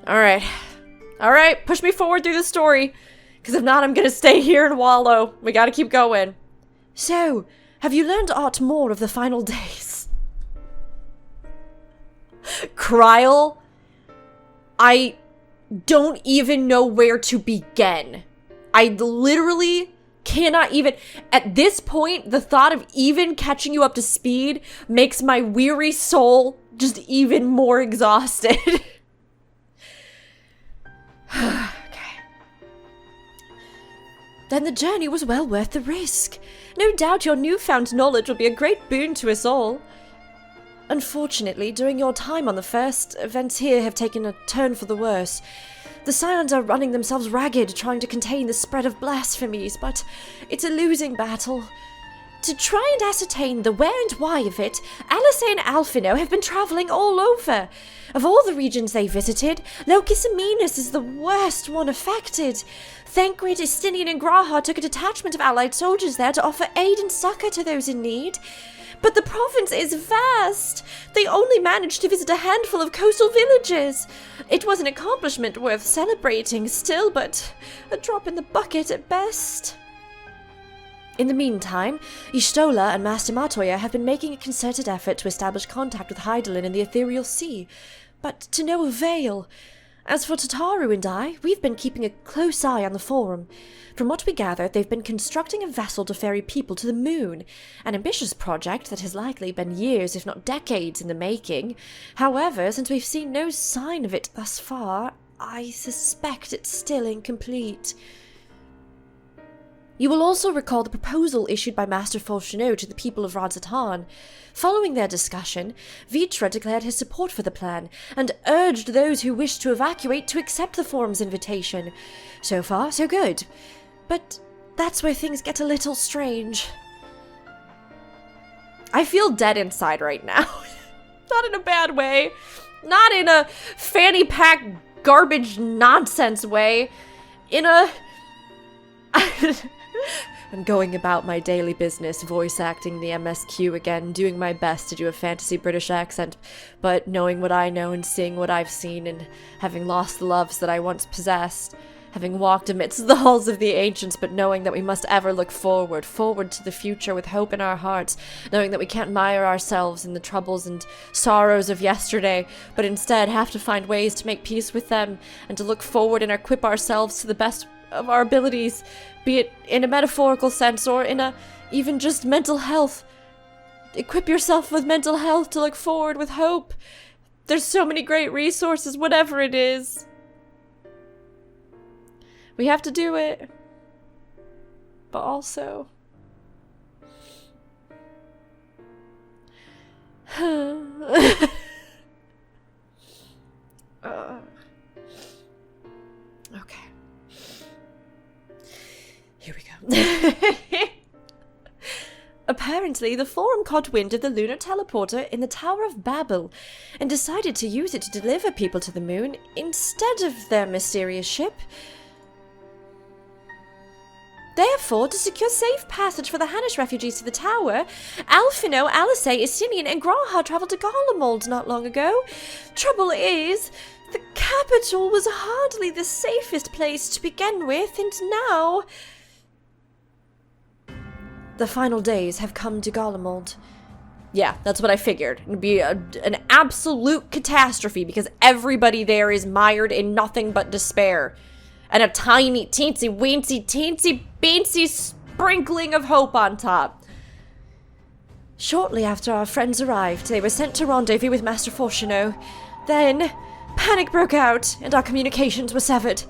Alright. Alright, push me forward through the story. Because if not, I'm gonna stay here and wallow. We gotta keep going. So, have you learned aught more of the final days? Kryl? I don't even know where to begin. I literally cannot even... At this point, the thought of even catching you up to speed makes my weary soul just even more exhausted. Okay. Then the journey was well worth the risk. No doubt your newfound knowledge will be a great boon to us all. Unfortunately, during your time on the First, events here have taken a turn for the worse. The Scions are running themselves ragged, trying to contain the spread of blasphemies, but it's a losing battle. To try and ascertain the where and why of it, Alice and Alphino have been travelling all over. Of all the regions they visited, Locus Aminus is the worst one affected. Thancred, Estinian, and Graha took a detachment of allied soldiers there to offer aid and succour to those in need. But the province is vast. They only managed to visit a handful of coastal villages. It was an accomplishment worth celebrating still, but a drop in the bucket at best. In the meantime, Y'shtola and Master Matoya have been making a concerted effort to establish contact with Hydaelyn in the Ethereal Sea, but to no avail. As for Tataru and I, we've been keeping a close eye on the Forum. From what we gather, they've been constructing a vessel to ferry people to the moon, an ambitious project that has likely been years, if not decades, in the making. However, since we've seen no sign of it thus far, I suspect it's still incomplete. You will also recall the proposal issued by Master Folchino to the people of Radzatan. Following their discussion, Vitra declared his support for the plan, and urged those who wished to evacuate to accept the Forum's invitation. So far, so good. But that's where things get a little strange. I feel dead inside right now. Not in a bad way. Not in a fanny pack garbage nonsense way. in a... I'm going about my daily business, voice acting the MSQ again, doing my best to do a fantasy British accent, but knowing what I know and seeing what I've seen and having lost the loves that I once possessed, having walked amidst the halls of the ancients, but knowing that we must ever look forward to the future with hope in our hearts, knowing that we can't mire ourselves in the troubles and sorrows of yesterday, but instead have to find ways to make peace with them and to look forward and equip ourselves to the best of our abilities, be it in a metaphorical sense or in a even just mental health. Equip yourself with mental health to look forward with hope. There's so many great resources, whatever it is. We have to do it. But also... Okay. Here we go. Apparently, the Forum caught wind of the lunar teleporter in the Tower of Babel and decided to use it to deliver people to the moon instead of their mysterious ship. Therefore, to secure safe passage for the Hanish refugees to the tower, Alphino, Alice, Isinian, and Graha traveled to Garlemald not long ago. Trouble is, the capital was hardly the safest place to begin with, and now... The final days have come to Garlemald. Yeah, that's what I figured. It'd be an absolute catastrophe because everybody there is mired in nothing but despair. And a tiny, teensy, weensy, teensy, beansy sprinkling of hope on top. Shortly after our friends arrived, they were sent to rendezvous with Master Fortuneau. Then, panic broke out, and our communications were severed.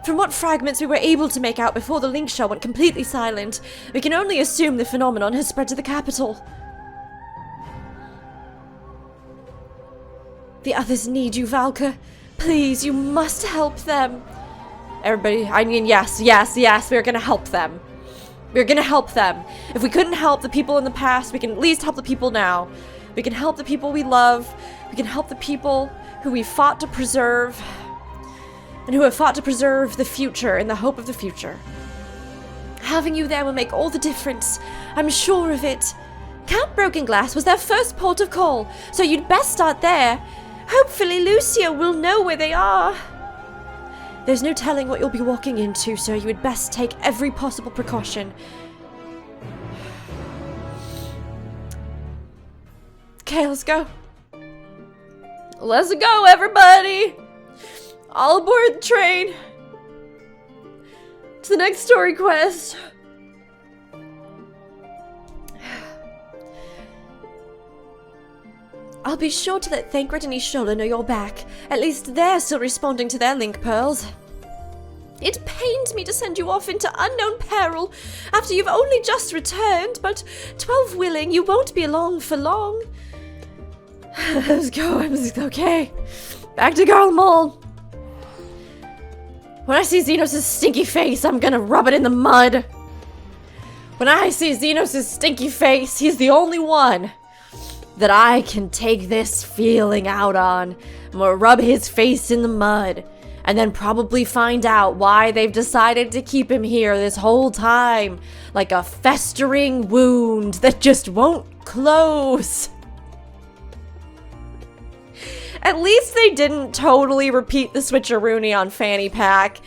From what fragments we were able to make out before the link shell went completely silent, we can only assume the phenomenon has spread to the capital. The others need you, Valka. Please, you must help them. Everybody, I mean, yes, we're gonna help them. We're gonna help them. If we couldn't help the people in the past, we can at least help the people now. We can help the people we love. We can help the people who we fought to preserve. And who have fought to preserve the future in the hope of the future. Having you there will make all the difference. I'm sure of it. Camp Broken Glass was their first port of call, so you'd best start there. Hopefully Lucia will know where they are. There's no telling what you'll be walking into, so you would best take every possible precaution. Okay, let's go. Let's go, everybody! All aboard the train! To the next story quest! I'll be sure to let Thancred and Ishola know you're back. At least they're still responding to their link pearls. It pains me to send you off into unknown peril after you've only just returned, but 12 willing, you won't be along for long. Let's go, okay. Back to Garlemald. When I see Zenos' stinky face, I'm gonna rub it in the mud. When I see Zenos' stinky face, he's the only one that I can take this feeling out on. I'm gonna rub his face in the mud, and then probably find out why they've decided to keep him here this whole time, like a festering wound that just won't close. At least they didn't totally repeat the switcheroony on Fanny Pack.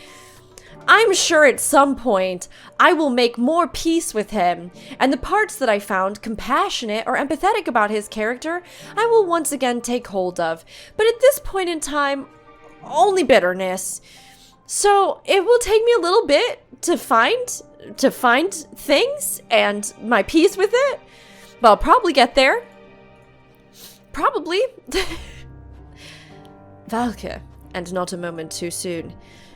I'm sure at some point I will make more peace with him, and the parts that I found compassionate or empathetic about his character, I will once again take hold of. But at this point in time, only bitterness. So it will take me a little bit to find things and my peace with it. But I'll probably get there. Probably. Valka, and not a moment too soon.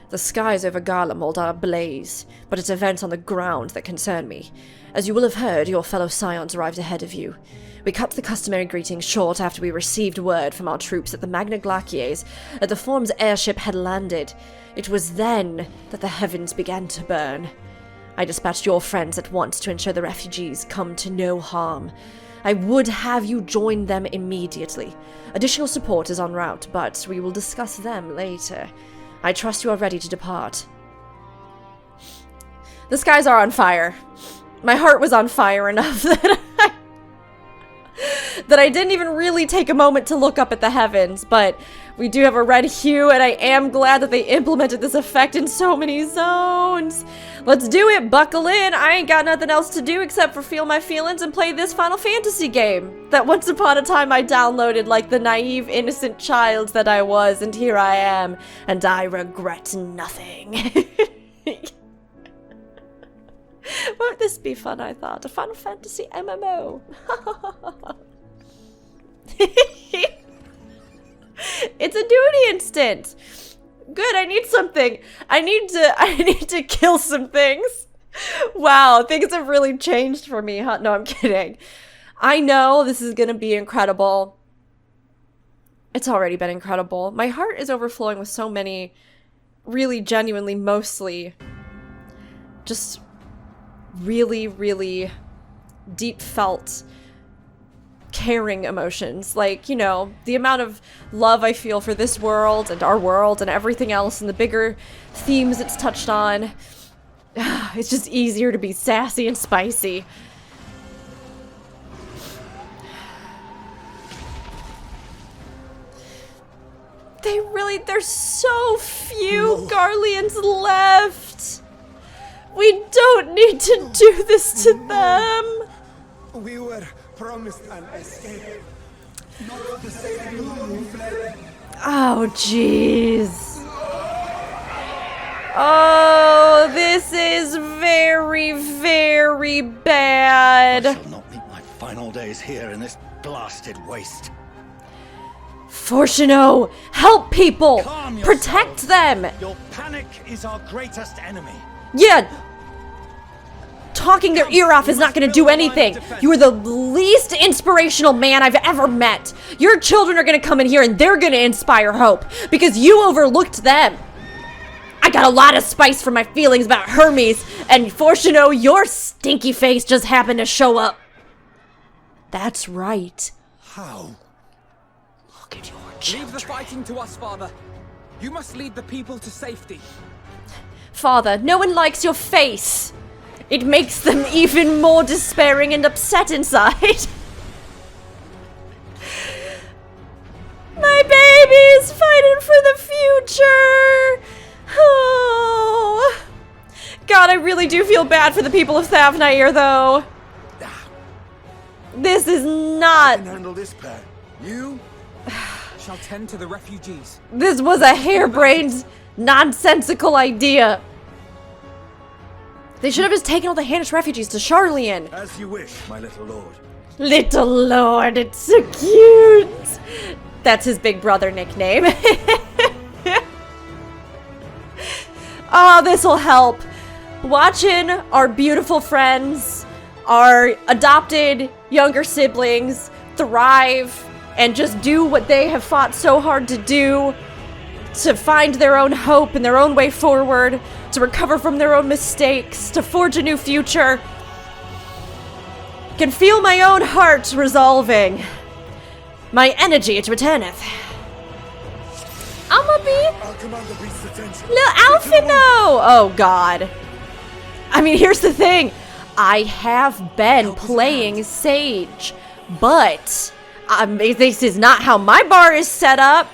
The skies over Garlemald are ablaze, but it's events on the ground that concern me. As you will have heard, your fellow scions arrived ahead of you. We cut the customary greetings short after we received word from our troops at the Magna Glacies that the Form's airship had landed. It was then that the heavens began to burn. I dispatched your friends at once to ensure the refugees come to no harm. I would have you join them immediately. Additional support is en route, but we will discuss them later. I trust you are ready to depart. The skies are on fire. My heart was on fire enough that I didn't even really take a moment to look up at the heavens, but we do have a red hue, and I am glad that they implemented this effect in so many zones. Let's do it, buckle in. I ain't got nothing else to do except for feel my feelings and play this Final Fantasy game that once upon a time I downloaded like the naive, innocent child that I was, and here I am, and I regret nothing. Won't this be fun, I thought. A Final Fantasy MMO. It's a duty instant. Good, I need something. I need to kill some things. Wow, things have really changed for me, huh? No, I'm kidding. I know this is gonna be incredible. It's already been incredible. My heart is overflowing with so many really genuinely mostly just really, really deep felt caring emotions. Like, you know, the amount of love I feel for this world and our world and everything else and the bigger themes it's touched on. It's just easier to be sassy and spicy. There's so few Garleans left. We don't need to do this to them. We were promised an escape. Not the same who fled. Oh, jeez. Oh, this is very, very bad. I shall not meet my final days here in this blasted waste. Fortuno, help people! Calm Protect yourself. them! Your panic is our greatest enemy. Yeah! Talking their ear off is not gonna do anything. You are the least inspirational man I've ever met. Your children are gonna come in here and they're gonna inspire hope because you overlooked them. I got a lot of spice from my feelings about Hermes, and Fortuno, your stinky face just happened to show up. That's right. How? Look at your Leave children. the fighting to us, Father. You must lead the people to safety. Father, no one likes your face. It makes them even more despairing and upset inside. My baby is fighting for the future. Oh. God, I really do feel bad for the people of Thavnair, though. This is not... Handle this, Pat. You Shall tend to the refugees. This was a harebrained, nonsensical idea. They should have just taken all the Hannish refugees to Sharlayan. as you wish, my little lord. Little Lord, it's so cute. That's his big brother nickname. Oh, this'll help. Watching our beautiful friends, our adopted younger siblings thrive and just do what they have fought so hard to do, to find their own hope and their own way forward, to recover from their own mistakes, to forge a new future. Can feel my own heart resolving. My energy, it returneth. I'ma be I'll command the beast's attention. Little Alphino! Oh, God. I mean, here's the thing. I have been playing Sage, but this is not how my bar is set up.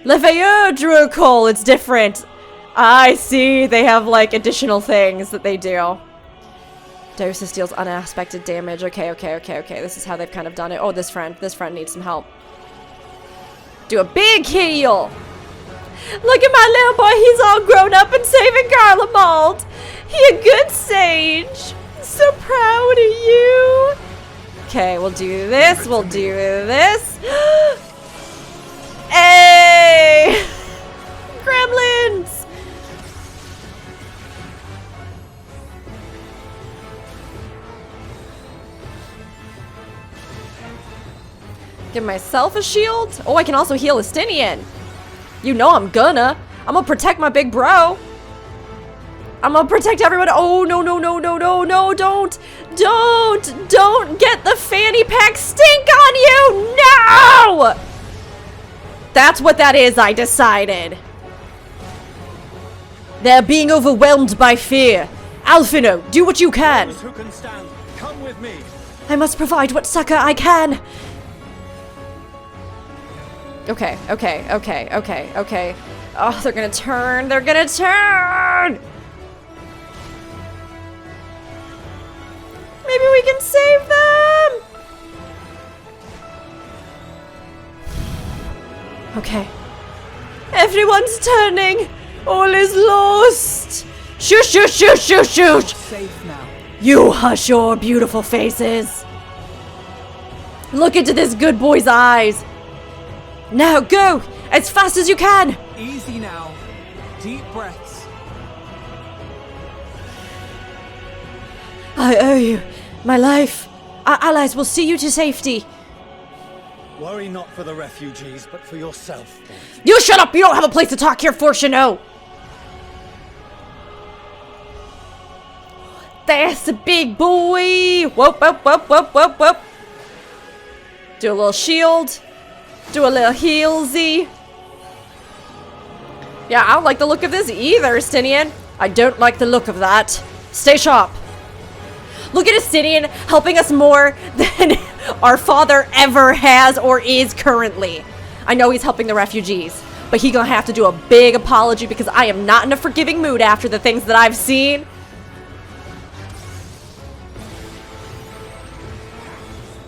Le Veilleur Drucol, it's different. I see they have, like, additional things that they do. Dosis deals unaspected damage. Okay. This is how they've kind of done it. Oh, this friend needs some help. Do a big heal! Look at my little boy, he's all grown up and saving Garlemald. He a good sage. So proud of you. Okay, we'll do this, Hey! Gremlins! Give myself a shield? Oh, I can also heal Estinian. You know I'm gonna protect my big bro. I'm gonna protect everyone. Oh, no, don't get the fanny pack stink on you, no! That's what that is, I decided. They're being overwhelmed by fear. Alphino, do what you can. Those who can stand, come with me. I must provide what succor I can. Okay. Oh, they're gonna turn. They're gonna turn. Maybe we can save them. Okay. Everyone's turning. All is lost. Shush, shush, shush, shush, shush. Safe now. You hush your beautiful faces. Look into this good boy's eyes. Now go as fast as you can. Easy now. Deep breaths. I owe you my life. Our allies will see you to safety. Worry not for the refugees, but for yourself. You shut up! You don't have a place to talk here, Fortuno! That's a big boy! Whoop, whoop, whoop, whoop, whoop, whoop. Do a little shield. Do a little healsy. Yeah, I don't like the look of this either, Estinian. I don't like the look of that. Stay sharp. Look at Estinian helping us more than our father ever has or is currently. I know he's helping the refugees, but he's gonna have to do a big apology because I am not in a forgiving mood after the things that I've seen.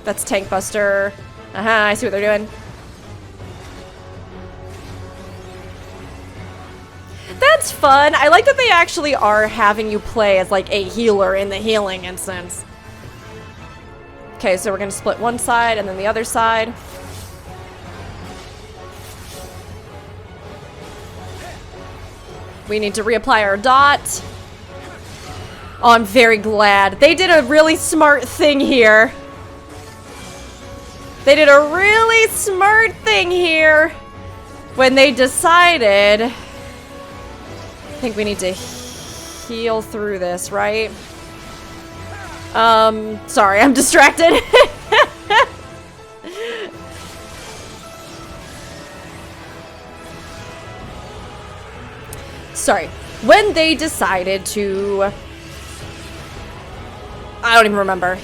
That's Tank Buster. I see what they're doing. That's fun. I like that they actually are having you play as like a healer in the healing instance. Okay, so we're gonna split one side and then the other side. We need to reapply our dot. Oh, I'm very glad. They did a really smart thing here. They did a really smart thing here when they decided... I think we need to heal through this, right? Sorry, I'm distracted. Sorry. When they decided to... I don't even remember.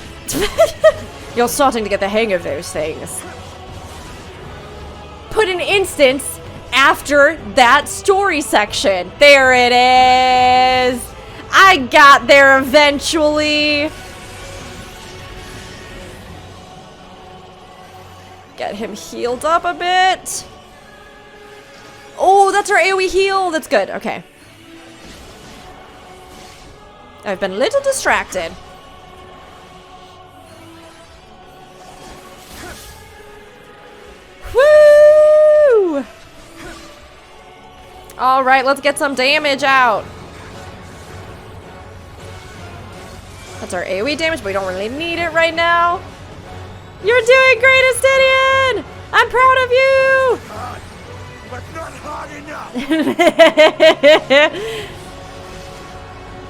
You're starting to get the hang of those things. Put an instance after that story section. There it is. I got there eventually. Get him healed up a bit. Oh, that's our AoE heal. That's good. Okay. I've been a little distracted. Woo! All right, let's get some damage out. That's our AoE damage, but we don't really need it right now. You're doing great, Estinian! I'm proud of you! Hard, but not hard enough.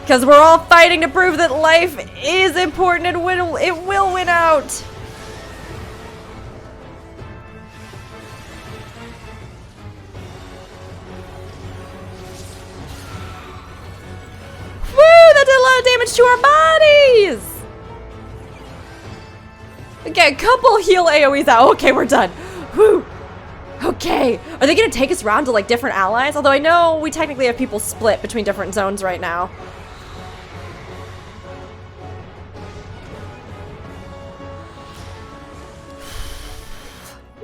Because we're all fighting to prove that life is important and it will win out. Woo! That did a lot of damage to our bodies! Okay, a couple heal AoEs out. Okay, we're done. Woo! Okay. Are they gonna take us around to like different allies? Although I know we technically have people split between different zones right now.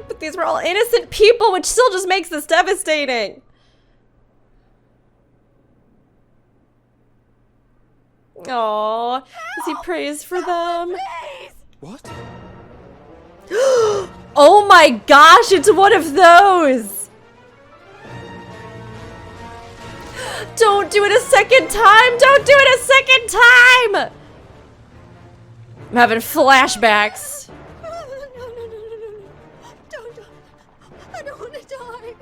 But these were all innocent people, which still just makes this devastating. Aww, as he prays for them. What? Oh my gosh, it's one of those! Don't do it a second time! Don't do it a second time! I'm having flashbacks. I don't want to die.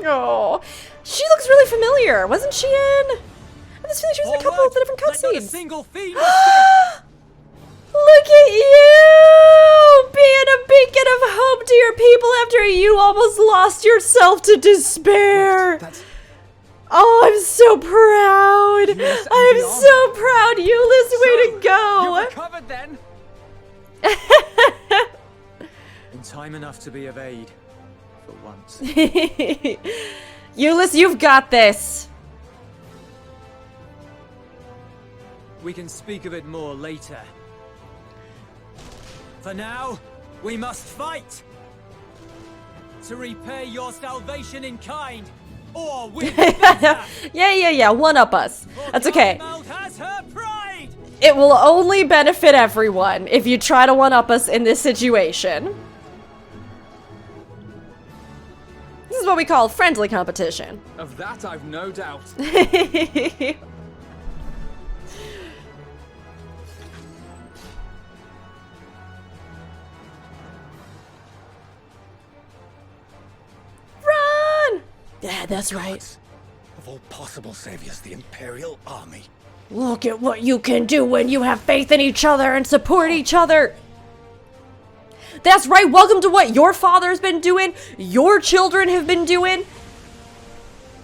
Oh, she looks really familiar. Wasn't she in? I have this feeling she was in a couple of the different Not a cutscenes. single fiend. Look at you! Being a beacon of hope to your people after you almost lost yourself to despair. Oh, I'm so proud. I'm so proud, Euless. Way to go. You recovered then? In time enough to be of aid. For once. Euless, you've got this. We can speak of it more later. For now, we must fight! To repay your salvation in kind, or with Yeah, one up us. That's okay. Garlemald has her pride! It will only benefit everyone if you try to one up us in this situation. This is what we call friendly competition. Of that I've no doubt. Run! Yeah, that's right. Of all possible saviors, the Imperial Army. Look at what you can do when you have faith in each other and support each other. That's right. Welcome to what your father's been doing, your children have been doing.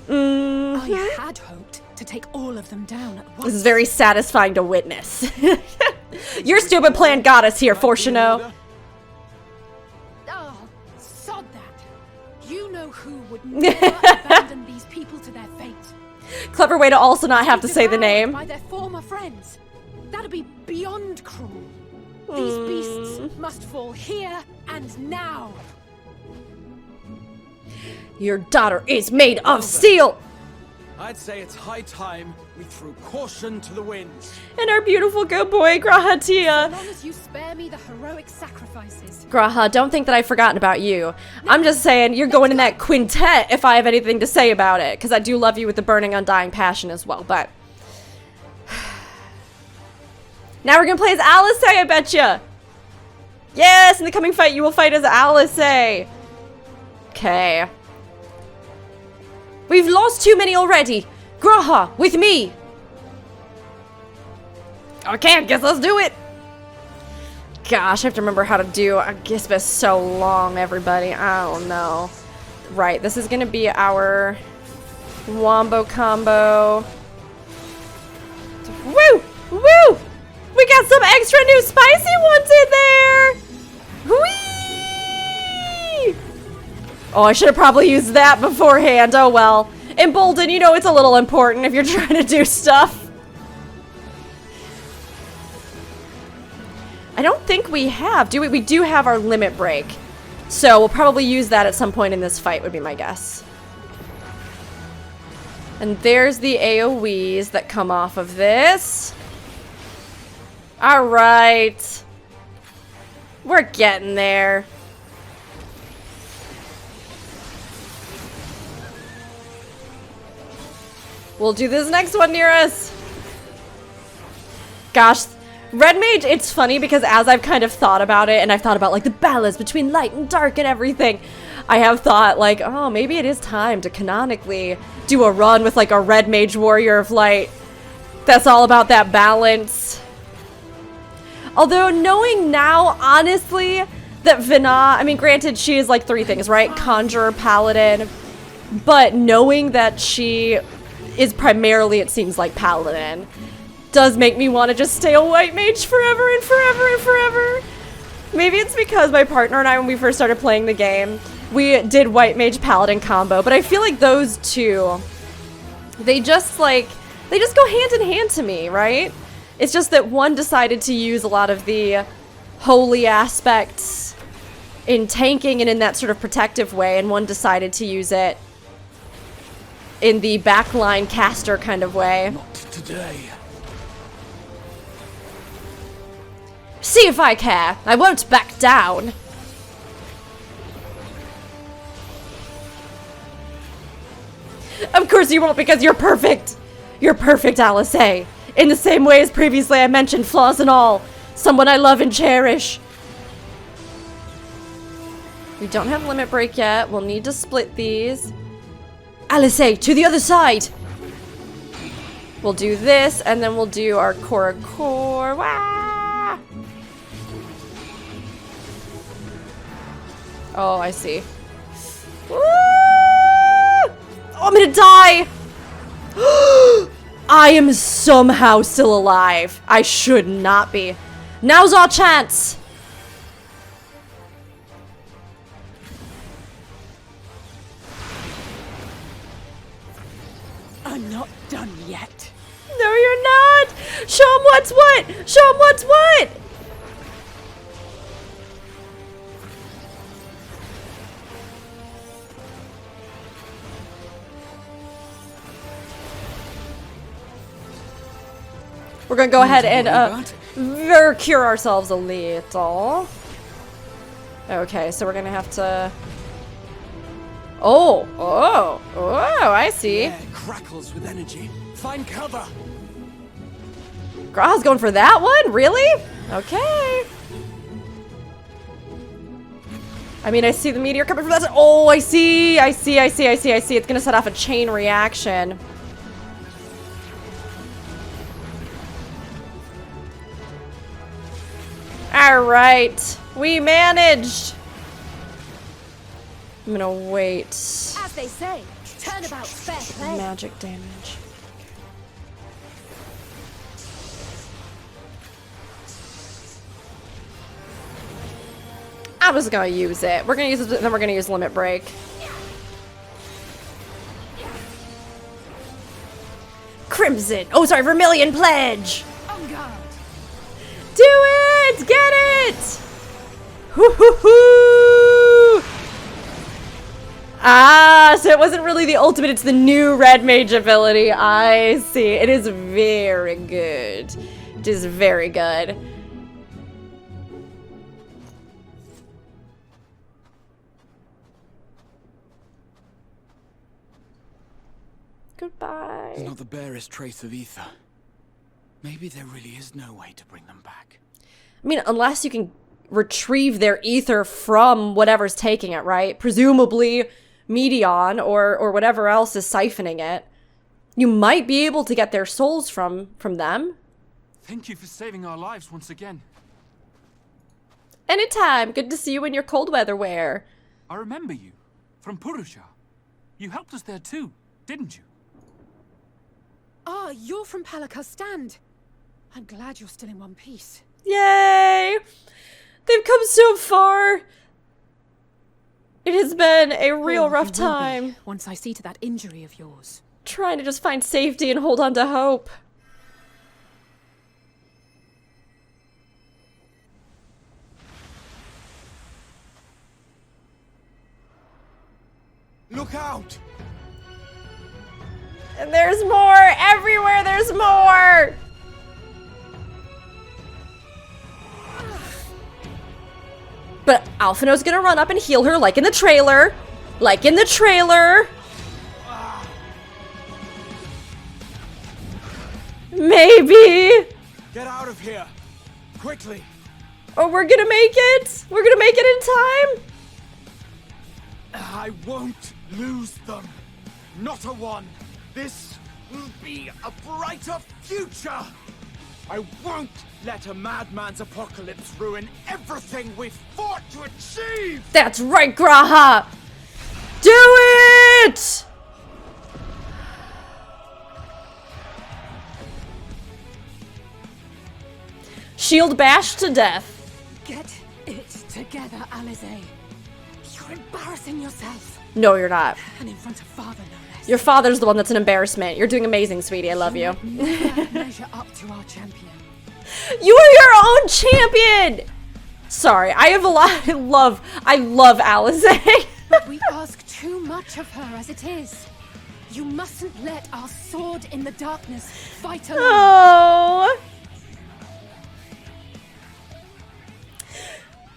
I had hoped to take all of them down at once. This is very satisfying to witness. Your stupid plan got us here, Fortuno. Oh, sod that. You know who would never abandon these people to their fate. Clever way to also not have to say the name. By their former friends. That'd be beyond cruel. These beasts must fall here and now. Your daughter is made of steel. I'd say it's high time we threw caution to the winds. And our beautiful good boy, Grahatia. As long as you spare me the heroic sacrifices. Graha, don't think that I've forgotten about you. I'm just saying you're going in that quintet if I have anything to say about it. Because I do love you with the burning, undying passion as well, but... Now we're gonna play as Alice, I betcha! Yes, in the coming fight you will fight as Alice. Okay. We've lost too many already. Graha, with me. Okay, I guess let's do it. Gosh, I have to remember how to do. I guess it's so long, everybody. I don't know. Right, this is gonna be our wombo combo. Woo! Woo! We got some extra new spicy ones in there! Whee! Oh, I should have probably used that beforehand. Oh well. Embolden, you know it's a little important if you're trying to do stuff. I don't think we have, do we? We do have our limit break. So we'll probably use that at some point in this fight would be my guess. And there's the AoEs that come off of this. Alright. We're getting there. We'll do this next one near us. Gosh, Red Mage, it's funny because as I've kind of thought about it, and I've thought about like the balance between light and dark and everything, I have thought like, oh, maybe it is time to canonically do a run with like a Red Mage Warrior of Light. That's all about that balance. Although knowing now, honestly, that Venat, I mean, granted, she is like 3 things, right? Conjurer, Paladin. But knowing that she is primarily, it seems like, Paladin, does make me want to just stay a White Mage forever and forever and forever. Maybe it's because my partner and I, when we first started playing the game, we did White Mage Paladin combo. But I feel like those two, they just go hand in hand to me, right? It's just that one decided to use a lot of the holy aspects in tanking and in that sort of protective way, and one decided to use it in the backline caster kind of way. Not today. See if I care. I won't back down. Of course you won't, because you're perfect. You're perfect, Alice. In the same way as previously I mentioned, flaws and all. Someone I love and cherish. We don't have limit break yet. We'll need to split these. Alice, to the other side. We'll do this, and then we'll do our Cora Core. Wah! Oh, I see. Woo! Oh, I'm gonna die! I am somehow still alive. I should not be. Now's our chance. I'm not done yet. No, you're not. Show him what's what. Show him what's what. We're gonna go ahead and cure ourselves a little. Okay, so we're gonna have to. Oh, I see. Yeah, crackles with energy. Find cover. Graha's going for that one? Really? Okay. I mean, I see the meteor coming from that side. Oh, I see. It's gonna set off a chain reaction. Alright. We managed. I'm gonna wait. As they say, turnabout's fair play. Magic damage. I'm just gonna use it. We're gonna use it, then we're gonna use Limit Break. Crimson. Oh, sorry, Vermilion Pledge. On guard. Do it! Get it! Hoo-hoo-hoo! Ah, so it wasn't really the ultimate, it's the new red mage ability. I see. It is very good. It is very good. Goodbye. Not the barest trace of ether. Maybe there really is no way to bring them back. I mean, unless you can retrieve their ether from whatever's taking it, right? Presumably Medion or whatever else is siphoning it. You might be able to get their souls from them. Thank you for saving our lives once again. Anytime. Good to see you in your cold weather wear. I remember you. From Purusha. You helped us there too, didn't you? Ah, you're from Palaka's stand. I'm glad you're still in one piece. Yay! They've come so far. It has been a real rough time. Once I see to that injury of yours. Trying to just find safety and hold on to hope. Look out! And there's more! Everywhere there's more! But Alphino's gonna run up and heal her like in the trailer. Like in the trailer. Maybe. Get out of here! Quickly! Oh, we're gonna make it! We're gonna make it in time! I won't lose them. Not a one. This will be a brighter future. I won't let a madman's apocalypse ruin everything we've fought to achieve. That's right, Graha! Do it! Shield bashed to death. Get it together, Alize. You're embarrassing yourself. No, you're not. And in front of father, no less. Your father's the one that's an embarrassment. You're doing amazing, sweetie. I love you. Never measure up to our champion. You are your own champion! Sorry, I have a lot. I love Alize. But we ask too much of her as it is. You mustn't let our sword in the darkness fight alone. Oh.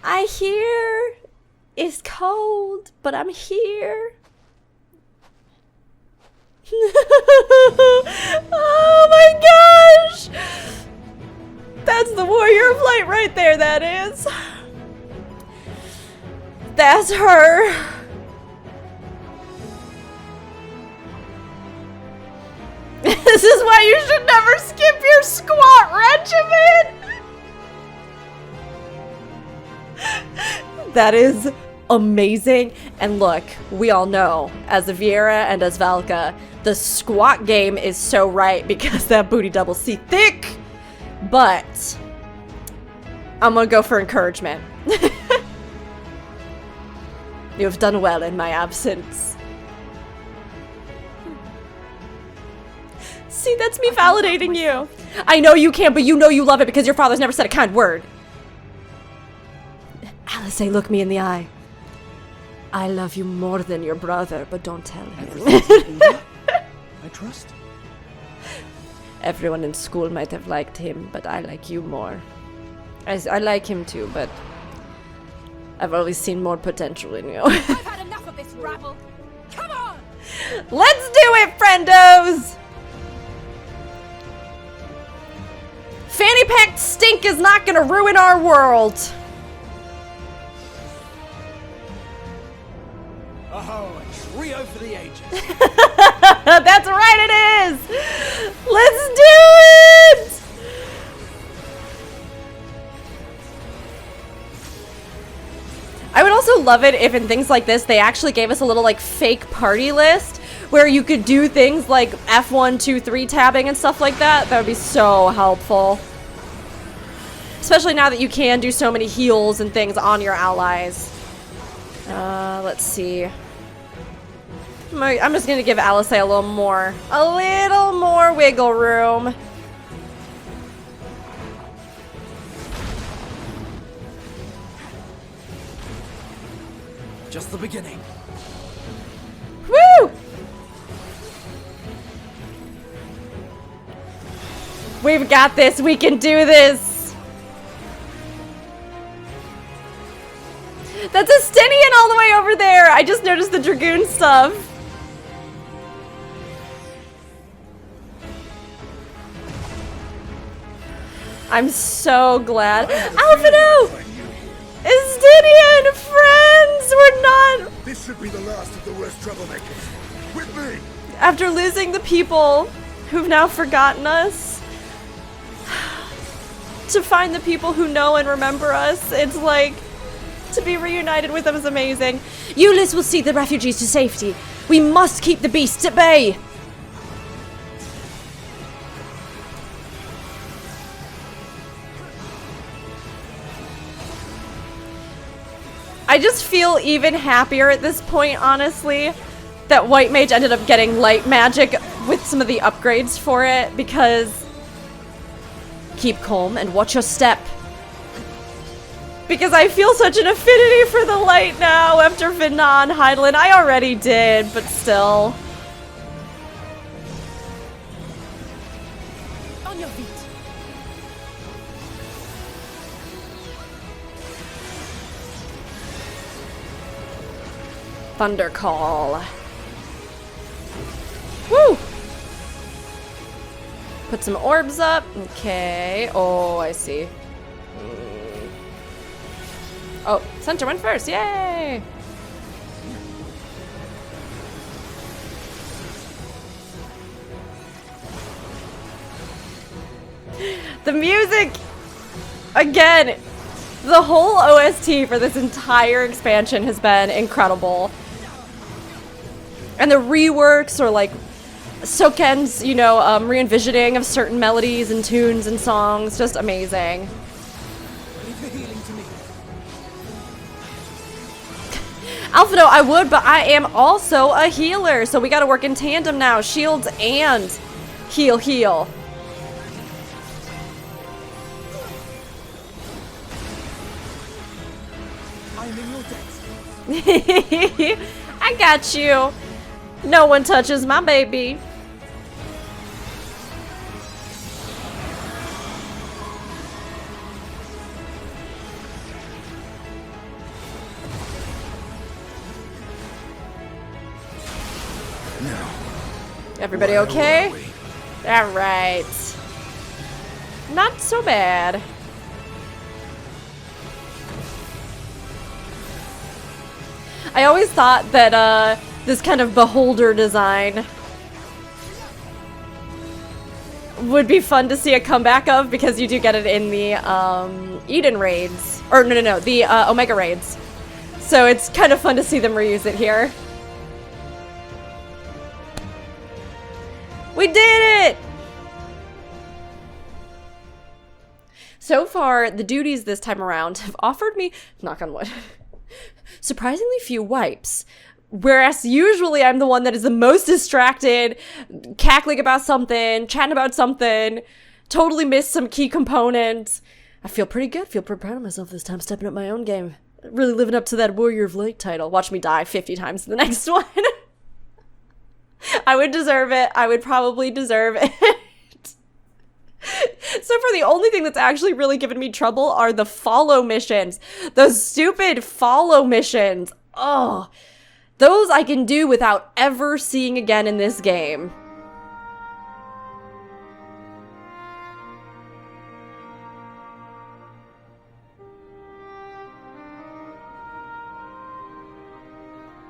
I hear it's cold, but I'm here. Oh my gosh! That's the warrior of light right there, that is. That's her. This is why you should never skip your squat regimen. That is amazing. And look, we all know, as a Viera and as Valka, the squat game is so right because that booty double C thick. But I'm gonna go for encouragement. You have done well in my absence. See, that's me validating you. I know you can, but you know you love it because your father's never said a kind word. Alice, look me in the eye. I love you more than your brother, but don't tell him. I trust. Everyone in school might have liked him, but I like you more. I like him too, but I've always seen more potential in you. I've had enough of this rabble. Come on! Let's do it, friendos! Fanny pack stink is not gonna ruin our world. Oh, a trio for the ages. That's right, it is! Let's do it! I would also love it if in things like this, they actually gave us a little like fake party list where you could do things like F1, 2, 3 tabbing and stuff like that. That would be so helpful. Especially now that you can do so many heals and things on your allies. Let's see. I'm just gonna give Alice a little more wiggle room. Just the beginning. Woo! We've got this. We can do this. That's a Stinian all the way over there. I just noticed the Dragoon stuff. I'm so glad. Alphino! Estinian friends! We're not... This should be the last of the worst troublemakers. With me! After losing the people who've now forgotten us, to find the people who know and remember us, it's like... To be reunited with them is amazing. Euless will see the refugees to safety. We must keep the beasts at bay. I just feel even happier at this point, honestly, that White Mage ended up getting light magic with some of the upgrades for it, because keep calm and watch your step. Because I feel such an affinity for the light now after Venat and Hydaelyn. I already did, but still. On your feet. Thunder Call. Woo! Put some orbs up. Okay. Oh, I see. Oh, Center went first. Yay! The music! Again, the whole OST for this entire expansion has been incredible. And the reworks or like Soken's, you know, re-envisioning of certain melodies and tunes and songs, just amazing. Alphino, I would, but I am also a healer, so we gotta work in tandem now. Shields and heal. I'm in your debt. I got you. No one touches my baby. Everybody okay? All right. Not so bad. I always thought that this kind of beholder design would be fun to see a comeback of, because you do get it in the Eden raids. Or no, the Omega raids. So it's kind of fun to see them reuse it here. We did it! So far, the duties this time around have offered me, knock on wood, surprisingly few wipes. Whereas usually I'm the one that is the most distracted, cackling about something, chatting about something, totally missed some key components. I feel pretty good, feel pretty proud of myself this time, stepping up my own game. Really living up to that Warrior of Light title. Watch me die 50 times in the next one. I would deserve it. I would probably deserve it. So far, the only thing that's actually really given me trouble are the follow missions. Those stupid follow missions. Oh, those I can do without ever seeing again in this game.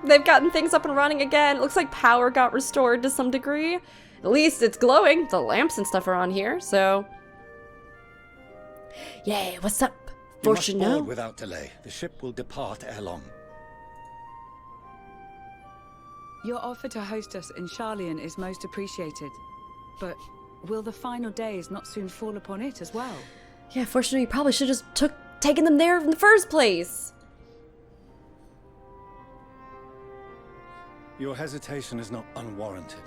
They've gotten things up and running again. It looks like power got restored to some degree. At least it's glowing. The lamps and stuff are on here, so... Yay, what's up? You must board without delay. The ship will depart ere long. Your offer to host us in Sharlayan is most appreciated. But will the final days not soon fall upon it as well? Yeah, fortunately, you probably should have just taken them there in the first place. Your hesitation is not unwarranted.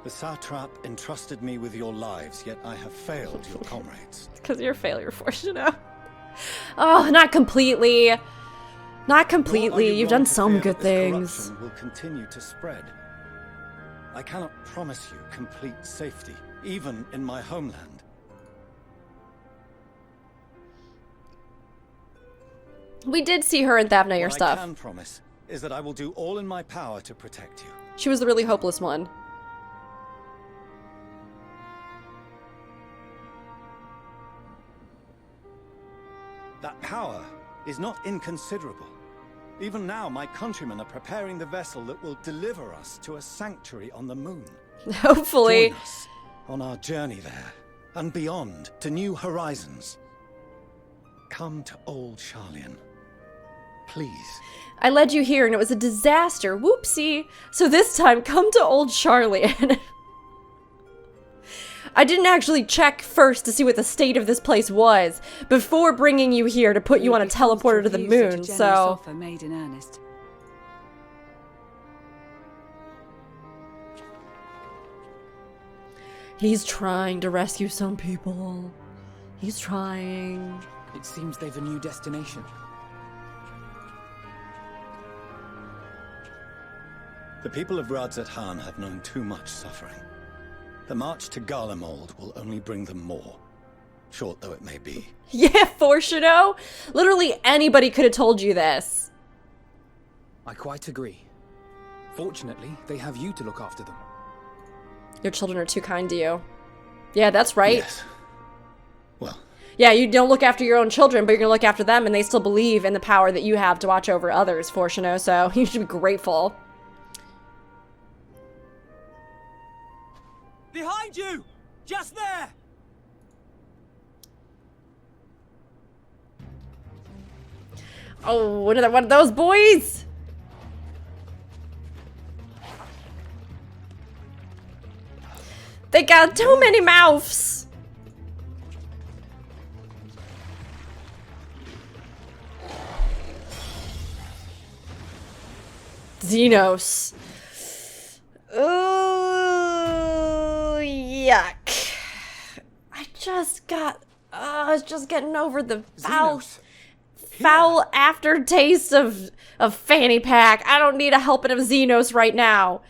The satrap entrusted me with your lives, yet I have failed your comrades. It's because you're a failure, Fortuno. Oh, not completely. Not completely. You've done some good things. Corruption will continue to spread. I cannot promise you complete safety, even in my homeland. We did see her in Thavnair stuff. What I can promise is that I will do all in my power to protect you. She was the really hopeless one. That power is not inconsiderable. Even now, my countrymen are preparing the vessel that will deliver us to a sanctuary on the moon. Hopefully. Join us on our journey there, and beyond, to new horizons. Come to old Sharlayan. Please. I led you here and it was a disaster. Whoopsie. So this time, come to old Sharlayan. I didn't actually check first to see what the state of this place was before bringing you here to put you on a teleporter to the moon, so... Made in earnest. He's trying to rescue some people. He's trying. It seems they've a new destination. The people of Radzat-Han have known too much suffering. The march to Garlemald will only bring them more, short though it may be. Yeah, Fortuno! Literally anybody could have told you this. I quite agree. Fortunately, they have you to look after them. Your children are too kind to you. Yeah, that's right. Yes. Well. Yeah, you don't look after your own children, but you're gonna look after them, and they still believe in the power that you have to watch over others, Fortuno, so you should be grateful. Behind you! Just there! Oh, one of those boys! They got too many mouths! Zenos. Oh, yuck. I was just getting over the foul aftertaste of fanny pack. I don't need a helping of Zenos right now.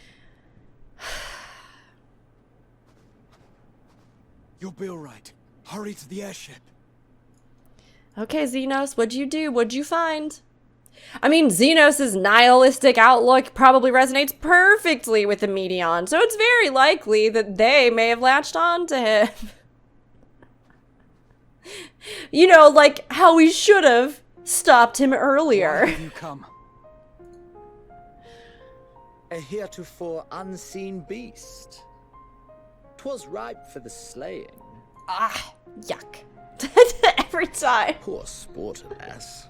You'll be alright. Hurry to the airship. Okay, Zenos, what'd you do? What'd you find? I mean, Zenos' nihilistic outlook probably resonates perfectly with the Medion, so it's very likely that they may have latched on to him. You know, like how we should have stopped him earlier. Why have you come? A heretofore unseen beast. 'Twas ripe for the slaying. Ah, yuck. Every time. Poor sport, alas.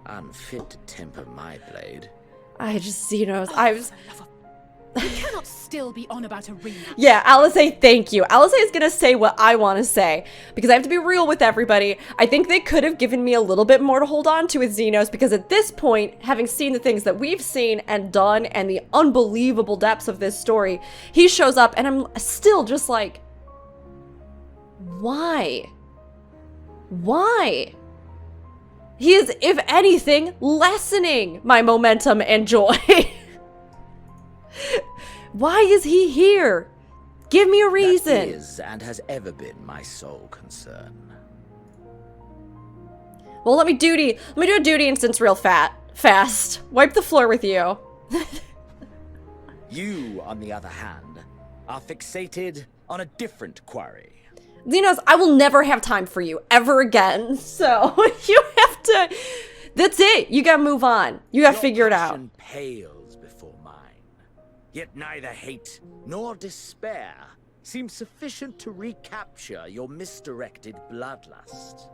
Unfit to temper my blade. I just, Zenos, I was... You cannot still be on about a rematch. Yeah, Alizé, thank you. Alizé is gonna say what I want to say, because I have to be real with everybody. I think they could have given me a little bit more to hold on to with Zenos, because at this point, having seen the things that we've seen and done, and the unbelievable depths of this story, he shows up, and I'm still just like, why? Why? He is, if anything, lessening my momentum and joy. Why is he here? Give me a reason. That is and has ever been my sole concern. Well, let me do a duty instance real fast. Wipe the floor with you. You, on the other hand, are fixated on a different quarry. Zenos, I will never have time for you ever again. So you have to. That's it. You gotta move on. You gotta figure it out. Your passion pales before mine. Yet neither hate nor despair seem sufficient to recapture your misdirected bloodlust.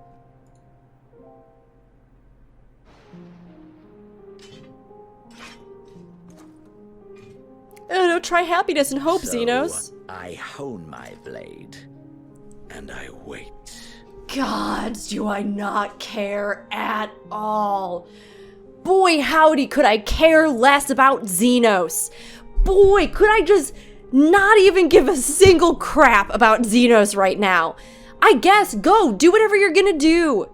Oh, no, try happiness and hope, So, Zenos. I hone my blade, and I wait. God, do I not care at all. Boy, howdy, could I care less about Zenos. Boy, could I just not even give a single crap about Zenos right now. I guess, go, do whatever you're gonna do.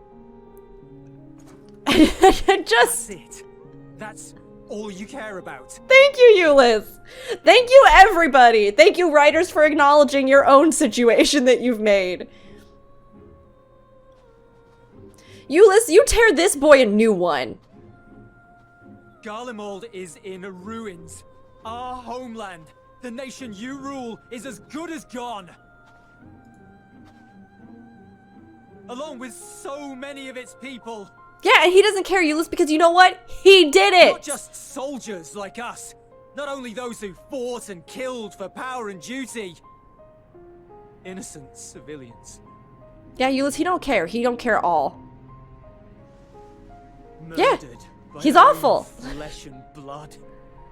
That's it. That's all you care about. Thank you, Euless. Thank you, everybody. Thank you, writers, for acknowledging your own situation that you've made. Euless, you tear this boy a new one. Garlemald is in ruins. Our homeland, the nation you rule, is as good as gone. Along with so many of its people. Yeah, and he doesn't care, Euless, because you know what? He did it! Not just soldiers like us. Not only those who fought and killed for power and duty. Innocent civilians. Yeah, Euless, he don't care. He don't care at all. Murdered by he's their own awful. Flesh and blood.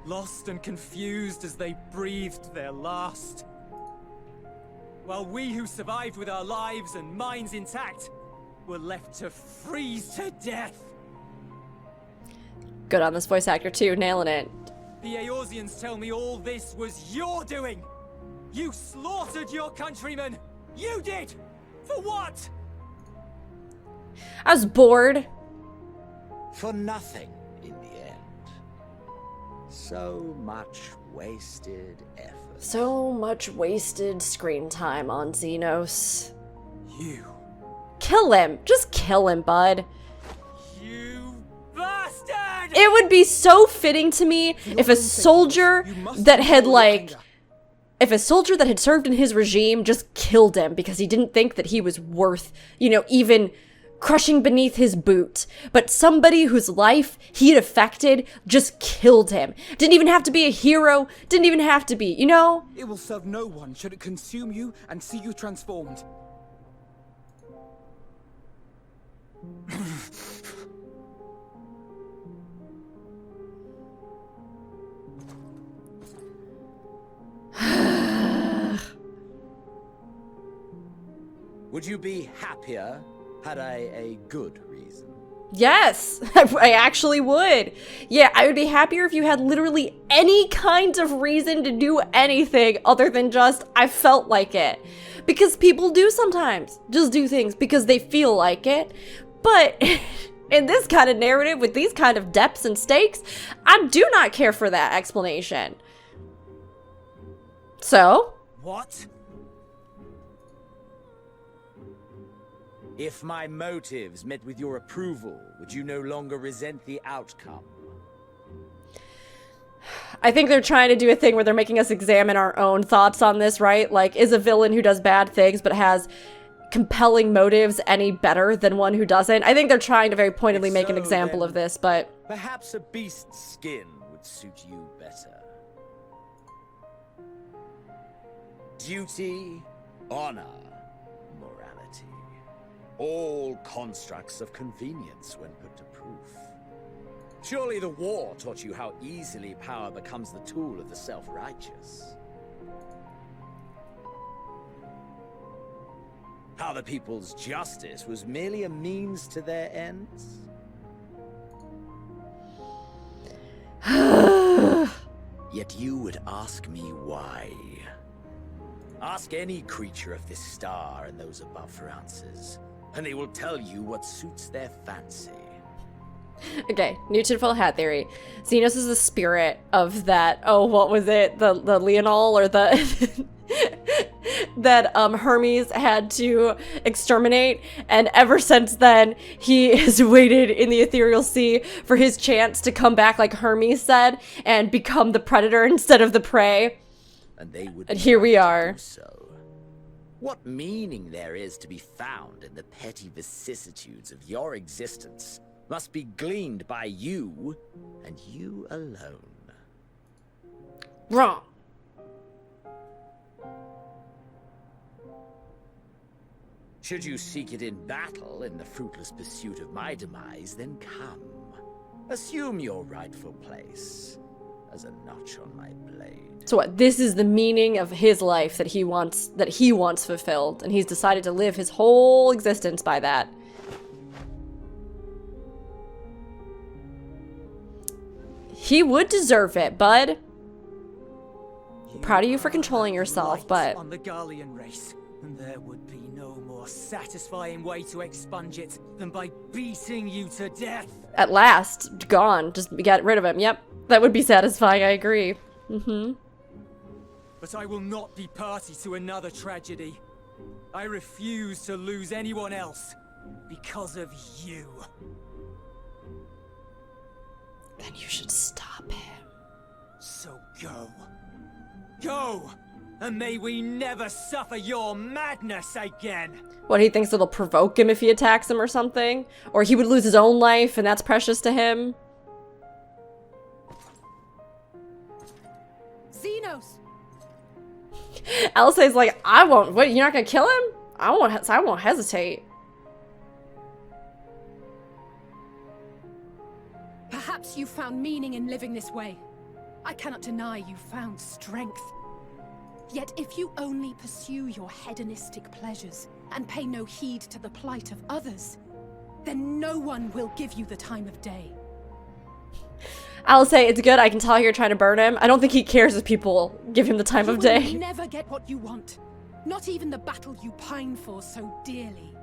Lost and confused as they breathed their last. While we who survived with our lives and minds intact were left to freeze to death. Good on this voice actor too, nailing it. The Eorzeans tell me all this was your doing. You slaughtered your countrymen. You did. For what? I was bored. For nothing in the end. So much wasted effort. So much wasted screen time on Zenos. You. Kill him. Just kill him, bud. You bastard! It would be so fitting to me if a soldier that had if a soldier that had served in his regime just killed him because he didn't think that he was worth, you know, even crushing beneath his boot. But somebody whose life he had affected just killed him. Didn't even have to be a hero. Didn't even have to be, you know? It will serve no one should it consume you and see you transformed. Would you be happier had I a good reason? Yes, I actually would. Yeah, I would be happier if you had literally any kind of reason to do anything other than just, I felt like it. Because people do sometimes just do things because they feel like it. But in this kind of narrative, with these kind of depths and stakes, I do not care for that explanation. So? What? If my motives met with your approval, would you no longer resent the outcome? I think they're trying to do a thing where they're making us examine our own thoughts on this, right? Like, is a villain who does bad things but has compelling motives any better than one who doesn't? I think they're trying to very pointedly make an example of this, but... Perhaps a beast's skin would suit you better. Duty, honor, morality. All constructs of convenience when put to proof. Surely the war taught you how easily power becomes the tool of the self-righteous. How the people's justice was merely a means to their ends? Yet you would ask me why. Ask any creature of this star and those above for answers, and they will tell you what suits their fancy. Okay, new tinfoil hat theory. Zenos is the spirit of that, oh, what was it? The Leonol or the... that Hermes had to exterminate, and ever since then he has waited in the ethereal sea for his chance to come back, like Hermes said, and become the predator instead of the prey. And here we are. So, what meaning there is to be found in the petty vicissitudes of your existence must be gleaned by you and you alone. Wrong. Should you seek it in battle in the fruitless pursuit of my demise, then come. Assume your rightful place as a notch on my blade. So what, this is the meaning of his life that he wants fulfilled, and he's decided to live his whole existence by that. He would deserve it, bud. Proud of you for controlling yourself, but on the Garlean race, and there would be no more satisfying way to expunge it than by beating you to death. At last, gone. Just get rid of him. Yep, that would be satisfying. I agree. But I will not be party to another tragedy. I refuse to lose anyone else because of you. Then you should stop him. So go. Go! And may we never suffer your madness again! What, he thinks it'll provoke him if he attacks him or something? Or he would lose his own life and that's precious to him? Zenos! Alisaie's like, I won't. What, you're not gonna kill him? I won't hesitate. Perhaps you found meaning in living this way. I cannot deny you found strength. Yet if you only pursue your hedonistic pleasures and pay no heed to the plight of others, then no one will give you the time of day. Alisaie, it's good. I can tell you're trying to burn him. I don't think he cares if people give him the time of day. You will never get what you want. Not even the battle you pine for so dearly.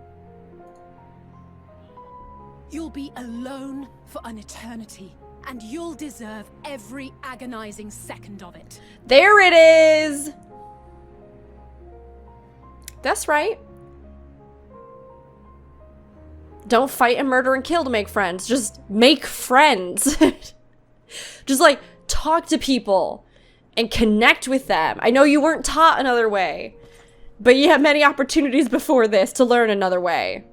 You'll be alone for an eternity, and you'll deserve every agonizing second of it. There it is! That's right. Don't fight and murder and kill to make friends. Just make friends. Just like talk to people and connect with them. I know you weren't taught another way, but you had many opportunities before this to learn another way.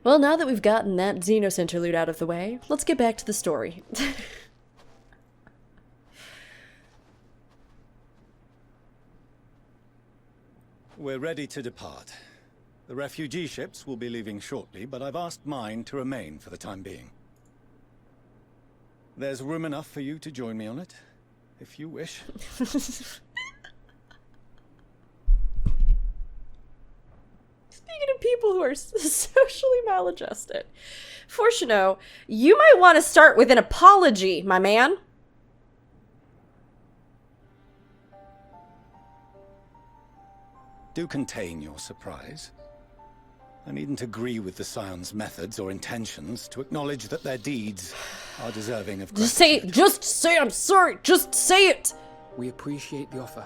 Well, now that we've gotten that Zenos interlude out of the way, let's get back to the story. We're ready to depart. The refugee ships will be leaving shortly, but I've asked mine to remain for the time being. There's room enough for you to join me on it, if you wish. Speaking of people who are socially maladjusted, Fortuno, you might want to start with an apology, my man. Do contain your surprise. I needn't agree with the Scion's methods or intentions to acknowledge that their deeds are deserving of gratitude. Just say I'm sorry, just say it! We appreciate the offer.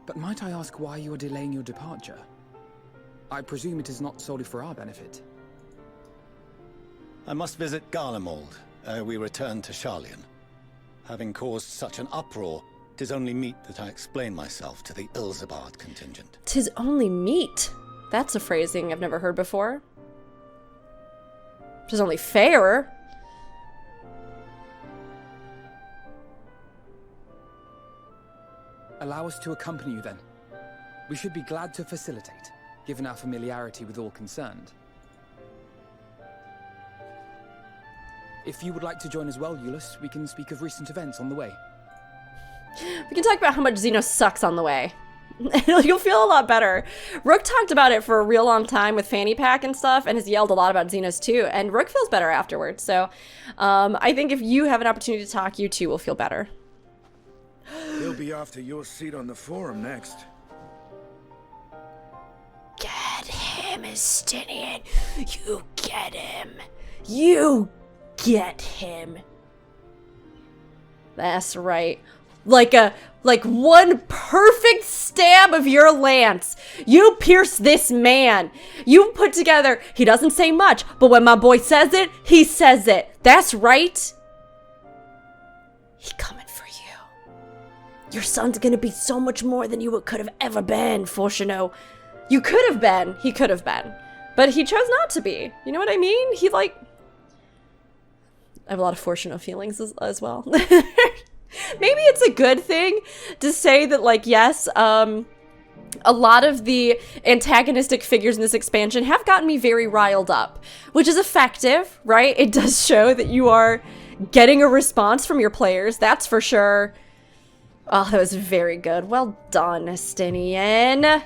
But might I ask why you are delaying your departure? I presume it is not solely for our benefit. I must visit Garlemald ere we return to Sharlayan. Having caused such an uproar, 'tis only meet that I explain myself to the Ilzabard contingent. 'Tis only meet. That's a phrasing I've never heard before. 'Tis only fair. Allow us to accompany you then. We should be glad to facilitate, given our familiarity with all concerned. If you would like to join as well, Euless, we can speak of recent events on the way. We can talk about how much Zenos sucks on the way. You'll feel a lot better. Rook talked about it for a real long time with Fanny Pack and stuff, and has yelled a lot about Zenos too, and Rook feels better afterwards. So I think if you have an opportunity to talk, you too will feel better. He'll be after your seat on the forum next. Get him, Estinian. You get him. You get him. That's right. Like one perfect stab of your lance. You pierce this man. You put together, he doesn't say much, but when my boy says it, he says it. That's right. He coming for you. Your son's gonna be so much more than you could have ever been, Fortuno. You could have been. He could have been. But he chose not to be. You know what I mean? He I have a lot of Fortuno feelings as well. Maybe it's a good thing to say that, yes, a lot of the antagonistic figures in this expansion have gotten me very riled up, which is effective, right? It does show that you are getting a response from your players, that's for sure. Oh, that was very good. Well done, Estinian.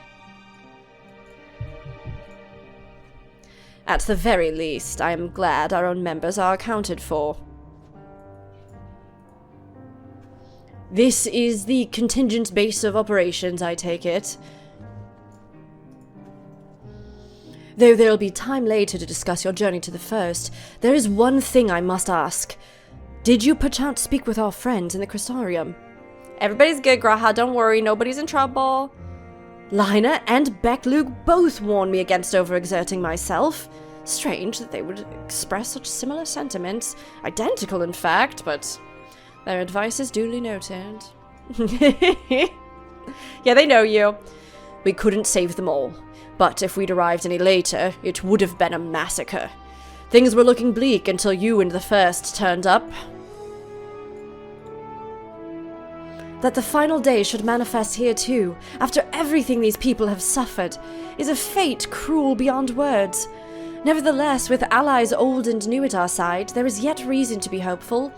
At the very least, I am glad our own members are accounted for. This is the contingent base of operations, I take it. Though there'll be time later to discuss your journey to the First, there is one thing I must ask. Did you perchance speak with our friends in the Crystarium? Everybody's good, Graha, don't worry, nobody's in trouble. Lina and Becklug both warned me against overexerting myself. Strange that they would express such similar sentiments. Identical, in fact, but their advice is duly noted. Yeah, they know you. We couldn't save them all, but if we'd arrived any later, it would have been a massacre. Things were looking bleak until you and the First turned up. That the final day should manifest here too, after everything these people have suffered, is a fate cruel beyond words. Nevertheless, with allies old and new at our side, there is yet reason to be hopeful.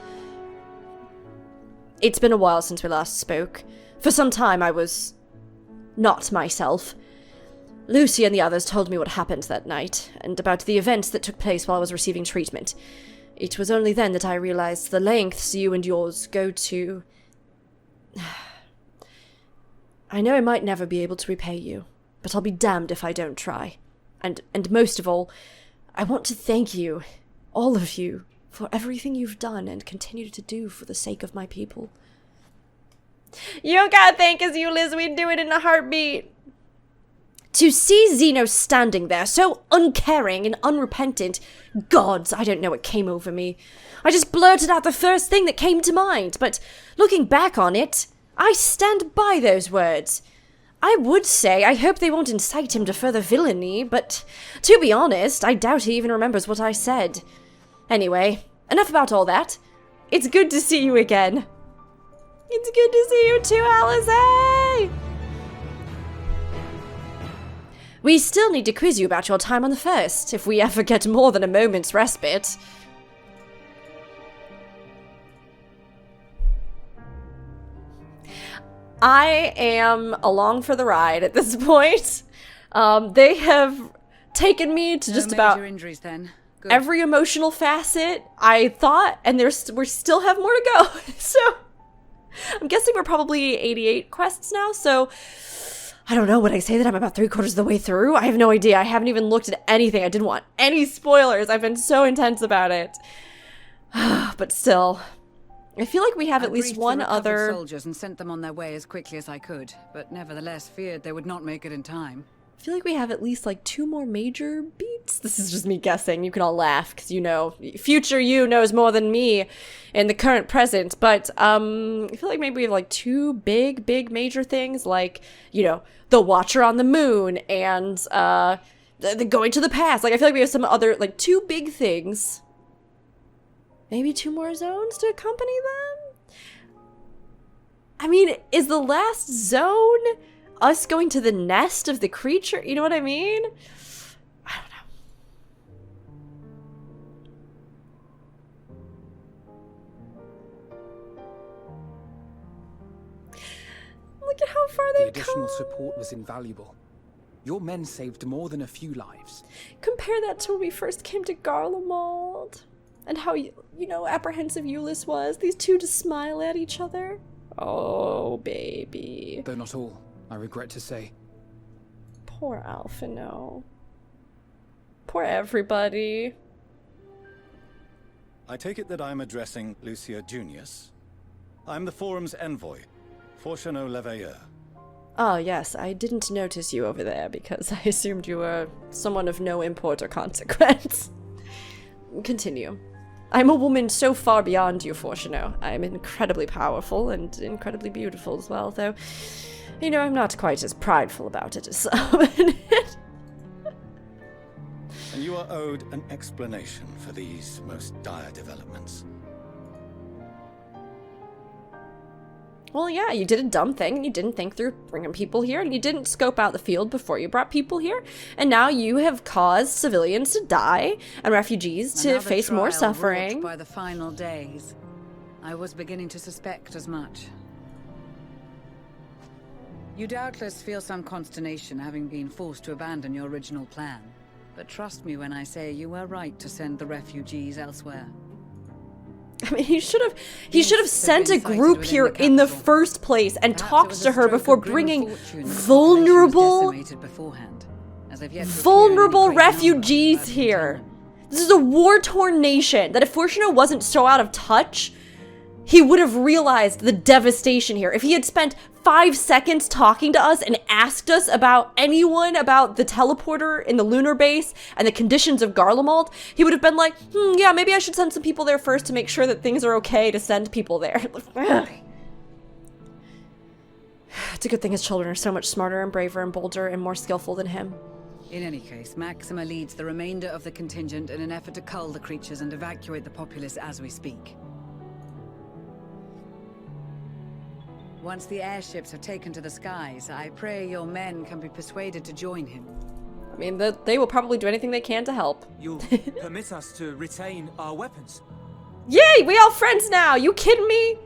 It's been a while since we last spoke. For some time I was not myself. Lucy and the others told me what happened that night, and about the events that took place while I was receiving treatment. It was only then that I realized the lengths you and yours go to. I know I might never be able to repay you, but I'll be damned if I don't try. And most of all, I want to thank you, all of you, for everything you've done and continue to do for the sake of my people. You don't gotta thank us, Euless, we'd do it in a heartbeat. To see Zenos standing there, so uncaring and unrepentant, gods, I don't know what came over me. I just blurted out the first thing that came to mind, but looking back on it, I stand by those words. I would say I hope they won't incite him to further villainy, but to be honest, I doubt he even remembers what I said. Anyway, enough about all that. It's good to see you again. It's good to see you too, Alice. We still need to quiz you about your time on the First, if we ever get more than a moment's respite. I am along for the ride at this point. They have taken me to just about injuries, then. Every emotional facet, I thought, and we still have more to go. So I'm guessing we're probably 88 quests now, so I don't know. Would I say that I'm about 3/4 of the way through? I have no idea. I haven't even looked at anything. I didn't want any spoilers. I've been so intense about it. But still, I feel like we have at least one other soldiers and sent them on their way as quickly as I could, but nevertheless feared they would not make it in time. I feel like we have at least like 2 more major beats. This is just me guessing. You can all laugh because you know, future you knows more than me in the current present. But I feel like maybe we have like 2 big major things, like, you know, the Watcher on the Moon and the Going to the Past. Like I feel like we have some other like 2 big things. Maybe 2 more zones to accompany them? I mean, is the last zone us going to the nest of the creature? You know what I mean? I don't know. Look at how far The they've additional come. support was invaluable. Your men saved more than a few lives. Compare that to when we first came to Garlemald. And how, you know, apprehensive Euless was. These two just smile at each other. Oh, baby. Though not all, I regret to say. Poor Alphino. Poor everybody. I take it that I'm addressing Lucia Junius. I'm the Forum's envoy, Fortuneau Leveilleur. Oh, yes, I didn't notice you over there because I assumed you were someone of no import or consequence. Continue. I'm a woman so far beyond you, Fortuneau. I'm incredibly powerful and incredibly beautiful as well, though, you know, I'm not quite as prideful about it as some. And you are owed an explanation for these most dire developments. Well, yeah, you did a dumb thing, and you didn't think through bringing people here, and you didn't scope out the field before you brought people here, and now you have caused civilians to die, and refugees to face more suffering. By the final days, I was beginning to suspect as much. You doubtless feel some consternation having been forced to abandon your original plan, but trust me when I say you were right to send the refugees elsewhere. I mean, he should have sent a group here in the first place and talked to her before bringing vulnerable refugees here. This is a war-torn nation that if Fortuneau wasn't so out of touch, he would have realized the devastation here. If he had spent 5 seconds talking to us and asked us about anyone about the teleporter in the lunar base and the conditions of Garlemald, he would have been like, yeah, maybe I should send some people there first to make sure that things are okay to send people there. It's a good thing his children are so much smarter and braver and bolder and more skillful than him. In any case, Maxima leads the remainder of the contingent in an effort to cull the creatures and evacuate the populace as we speak. Once the airships are taken to the skies, I pray your men can be persuaded to join him. I mean, they will probably do anything they can to help. You'll permit us to retain our weapons? Yay, we all friends now! You kidding me?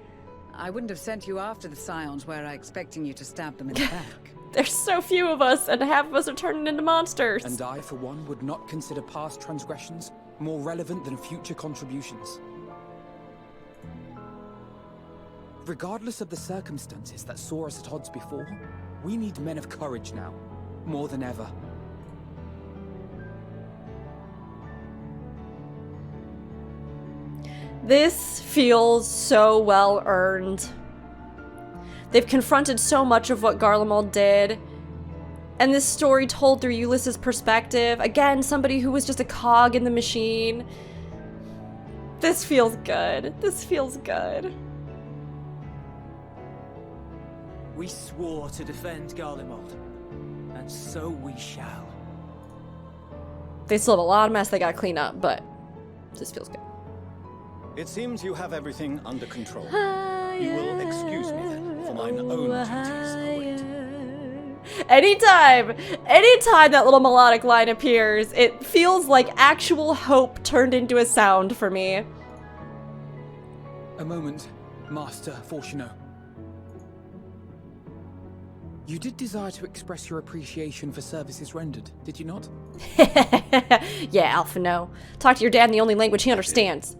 I wouldn't have sent you after the Scions were I expecting you to stab them in the back. There's so few of us, and half of us are turning into monsters. And I, for one, would not consider past transgressions more relevant than future contributions. Regardless of the circumstances that saw us at odds before, we need men of courage now, more than ever. This feels so well earned. They've confronted so much of what Garlemald did. And this story told through Ulysses' perspective. Again, somebody who was just a cog in the machine. This feels good. This feels good. We swore to defend Garlemald, and so we shall. They still have a lot of mess they gotta clean up, but this feels good. It seems you have everything under control. You will excuse me then, for mine own duties await. Anytime that little melodic line appears, it feels like actual hope turned into a sound for me. A moment, Master Fortuneau. You did desire to express your appreciation for services rendered, did you not? Yeah, Alphino. Talk to your dad in the only language he understands.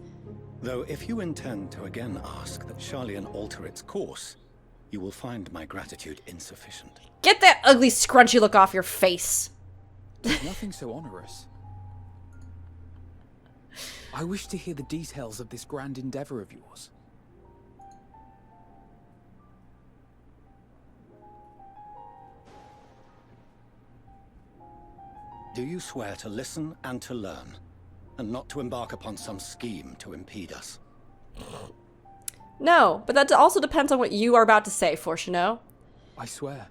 Though if you intend to again ask that Sharlayan alter its course, you will find my gratitude insufficient. Get that ugly scrunchy look off your face. There's nothing so onerous. I wish to hear the details of this grand endeavor of yours. Do you swear to listen and to learn, and not to embark upon some scheme to impede us? No, but that also depends on what you are about to say, Fortuneau. I swear.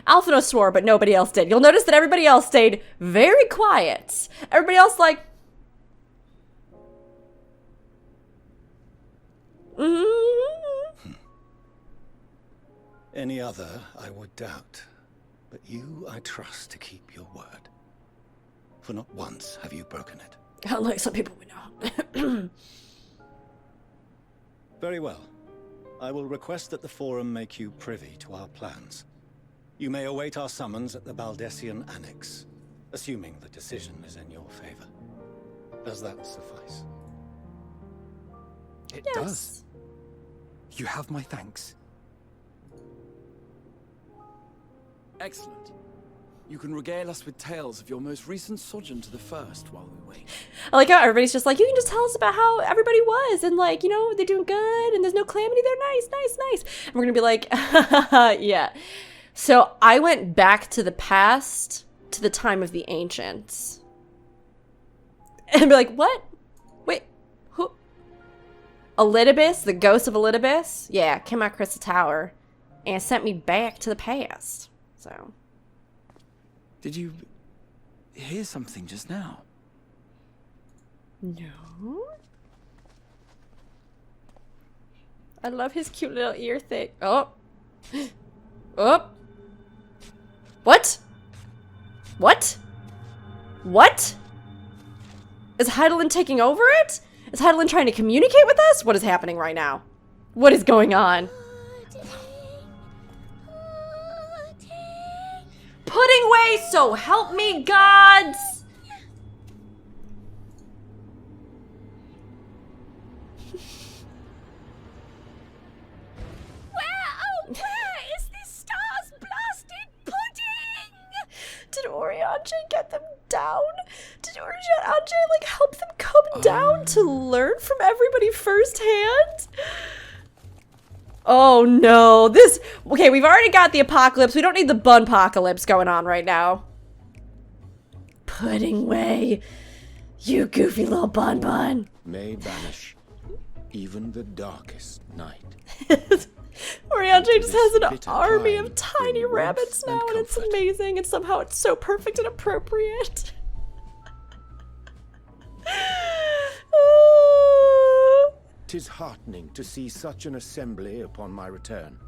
Alphino swore, but nobody else did. You'll notice that everybody else stayed very quiet. Everybody else like... Any other I would doubt, but you I trust to keep your word. For not once have you broken it. Unlike some people we know. Very well. I will request that the Forum make you privy to our plans. You may await our summons at the Baldessian Annex, assuming the decision is in your favor. Does that suffice? It does. You have my thanks. Excellent. You can regale us with tales of your most recent sojourn to the First while we wait. I like how everybody's just like, you can just tell us about how everybody was, and like, you know, they're doing good, and there's no calamity, they're nice, nice, nice. And we're gonna be like, yeah. So I went back to the past, to the time of the ancients. And be like, what? Wait, who? Elidibus, the ghost of Elidibus? Yeah, came out of Crystal Tower and sent me back to the past. So. Did you hear something just now? No. I love his cute little ear thing. Oh. Oh. What? What? What? Is Heidelin taking over it? Is Heidelin trying to communicate with us? What is happening right now? What is going on? Pudding way, so help me gods! Where is this star's blasted pudding? Did Oriange get them down? Did Oriange like help them come down to learn from everybody firsthand? Oh no, okay, we've already got the apocalypse. We don't need the bun-pocalypse going on right now. Pudding way, you goofy little bun. May banish even the darkest night. Oriange just has an army of tiny rabbits now, and it's amazing, and somehow it's so perfect and appropriate. 'Tis heartening to see such an assembly upon my return.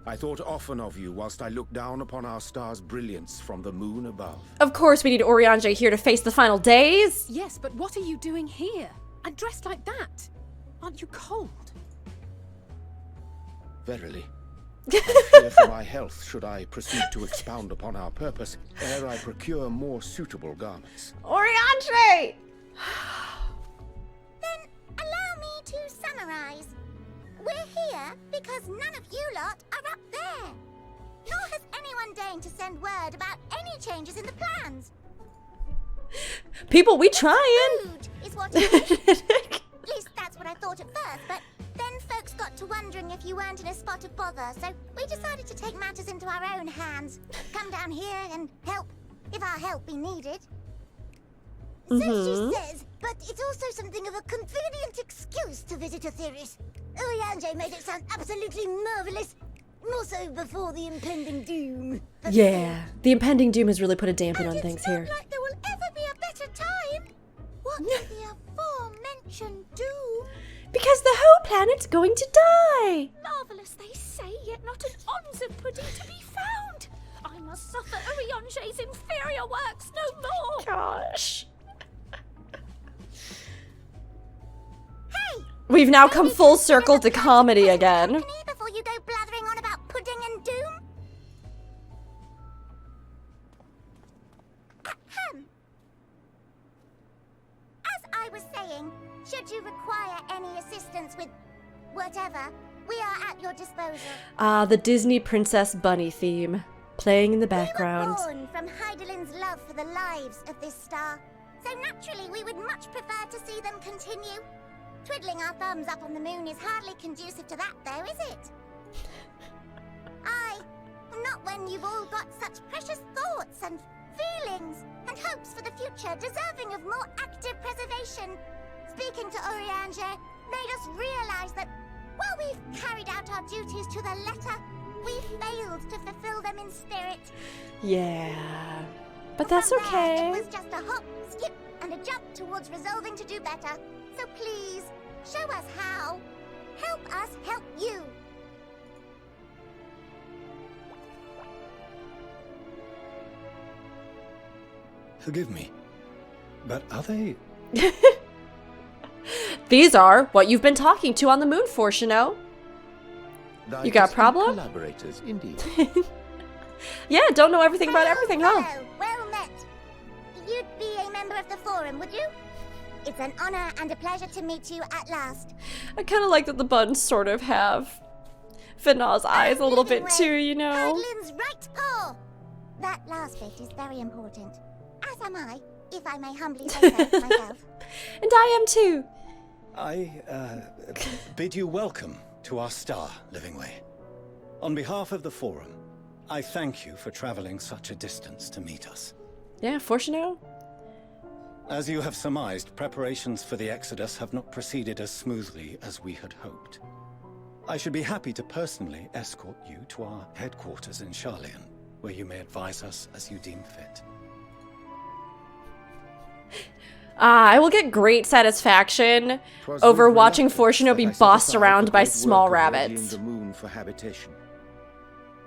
I thought often of you whilst I looked down upon our star's brilliance from the moon above. Of course we need Oriange here to face the final days. Yes, but what are you doing here? And dressed like that? Aren't you cold? Verily. I fear for my health should I proceed to expound upon our purpose ere I procure more suitable garments. Oriange! Then allow me to summarize. We're here because none of you lot are up there. Nor has anyone deigned to send word about any changes in the plans. People, we trying. Rude is what it is. At least that's what I thought at first, but then folks got to wondering if you weren't in a spot of bother, so we decided to take matters into our own hands. Come down here and help, if our help be needed. So she says, but it's also something of a convenient excuse to visit Etheris. Oriange made it sound absolutely marvelous. More so before the impending doom. Yeah, the impending doom has really put a dampen on things here. It's not like there will ever be a better time. What is the aforementioned doom? Because the whole planet's going to die. Marvelous, they say, yet not an ounce of pudding to be found. I must suffer Oriange's inferior works no more. Gosh. Hey! We've now come full circle to comedy again. Before you go blathering on about pudding and doom. Ahem. As I was saying, should you require any assistance with whatever, we are at your disposal. Ah, the Disney Princess Bunny theme playing in the background. We were born from Heidelin's love for the lives of this star, so naturally we would much prefer to see them continue. Twiddling our thumbs up on the moon is hardly conducive to that, though, is it? Not when you've all got such precious thoughts and feelings and hopes for the future deserving of more active preservation. Speaking to Oriange made us realize that while we've carried out our duties to the letter, we failed to fulfill them in spirit. Yeah, but that's okay. It was just a hop, skip, and a jump towards resolving to do better. So please, show us how. Help us help you. Forgive me, but are they... These are what you've been talking to on the moon for, Shino. You got a problem? Collaborators, indeed. Yeah, don't know everything about everything, huh? Hello, well met. You'd be a member of the Forum, would you? It's an honor and a pleasure to meet you at last. I kind of like that the buttons sort of have Venat's eyes a little bit too, you know? Adlin's right paw! That last bit is very important. As am I, if I may humbly say so myself. And I am too. I bid you welcome to our star, Livingway. On behalf of the Forum, I thank you for traveling such a distance to meet us. Yeah, fortunate. As you have surmised, preparations for the Exodus have not proceeded as smoothly as we had hoped. I should be happy to personally escort you to our headquarters in Sharlayan, where you may advise us as you deem fit. I will get great satisfaction over watching Fortuno be bossed around by small rabbits. The moon for habitation.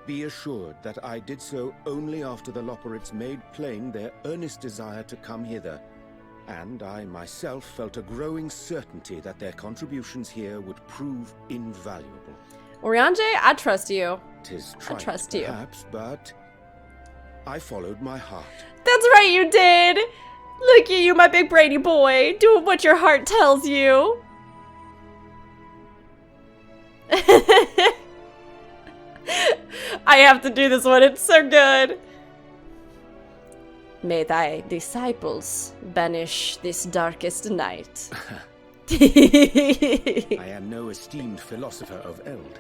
Be assured that I did so only after the Loperids made plain their earnest desire to come hither, and I myself felt a growing certainty that their contributions here would prove invaluable. Urianger, I trust you. I trust you. Perhaps, but I followed my heart. That's right, you did! Look at you, my big brainy boy, doing what your heart tells you. I have to do this one, it's so good. May thy disciples banish this darkest night. I am no esteemed philosopher of Eld.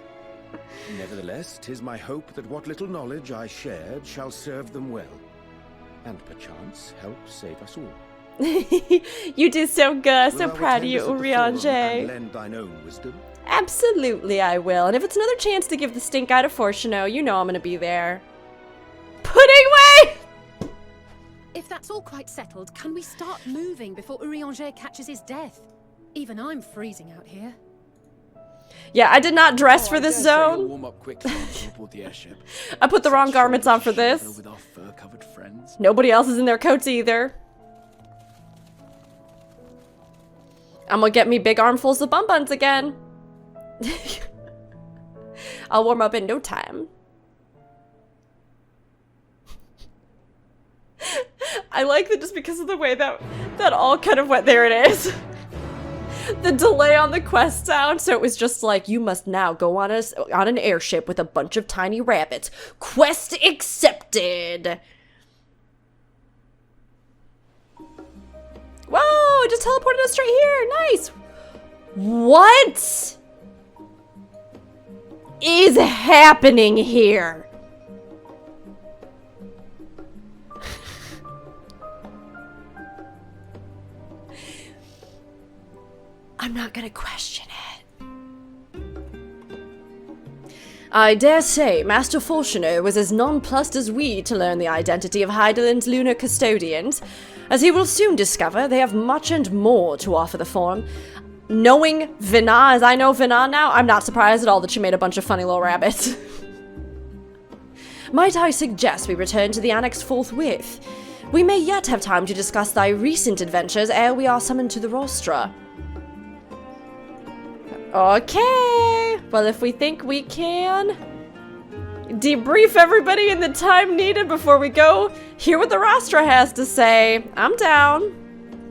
Nevertheless, 'tis my hope that what little knowledge I shared shall serve them well, and perchance help save us all. You did so good, so Will thou proud of attend you, us at the Forum and Urianger. lend thine own wisdom? Absolutely I will, and if it's another chance to give the stink eye to Fortuno, you know I'm gonna be there. Pudding way! If that's all quite settled, can we start moving before Urianger catches his death? Even I'm freezing out here. Yeah, I did not dress for this zone. Warm up quickly aboard the airship. I put the wrong garments on for this. With our fur-covered friends. Nobody else is in their coats either. I'm gonna get me big armfuls of bum-buns again. I'll warm up in no time. I like that just because of the way that all kind of went. There it is. The delay on the quest sound, so it was just like, you must now go on an airship with a bunch of tiny rabbits. Quest accepted. Whoa, it just teleported us straight here. Nice. What is happening here? I'm not gonna question it. I dare say Master Fortuno was as nonplussed as we to learn the identity of Hydaelyn's lunar custodians. As he will soon discover, they have much and more to offer the Forum. Knowing Venat as I know Venat now, I'm not surprised at all that she made a bunch of funny little rabbits. Might I suggest we return to the Annex forthwith? We may yet have time to discuss thy recent adventures ere we are summoned to the rostra. Okay, well if we think we can debrief everybody in the time needed before we go hear what the rostra has to say, I'm down.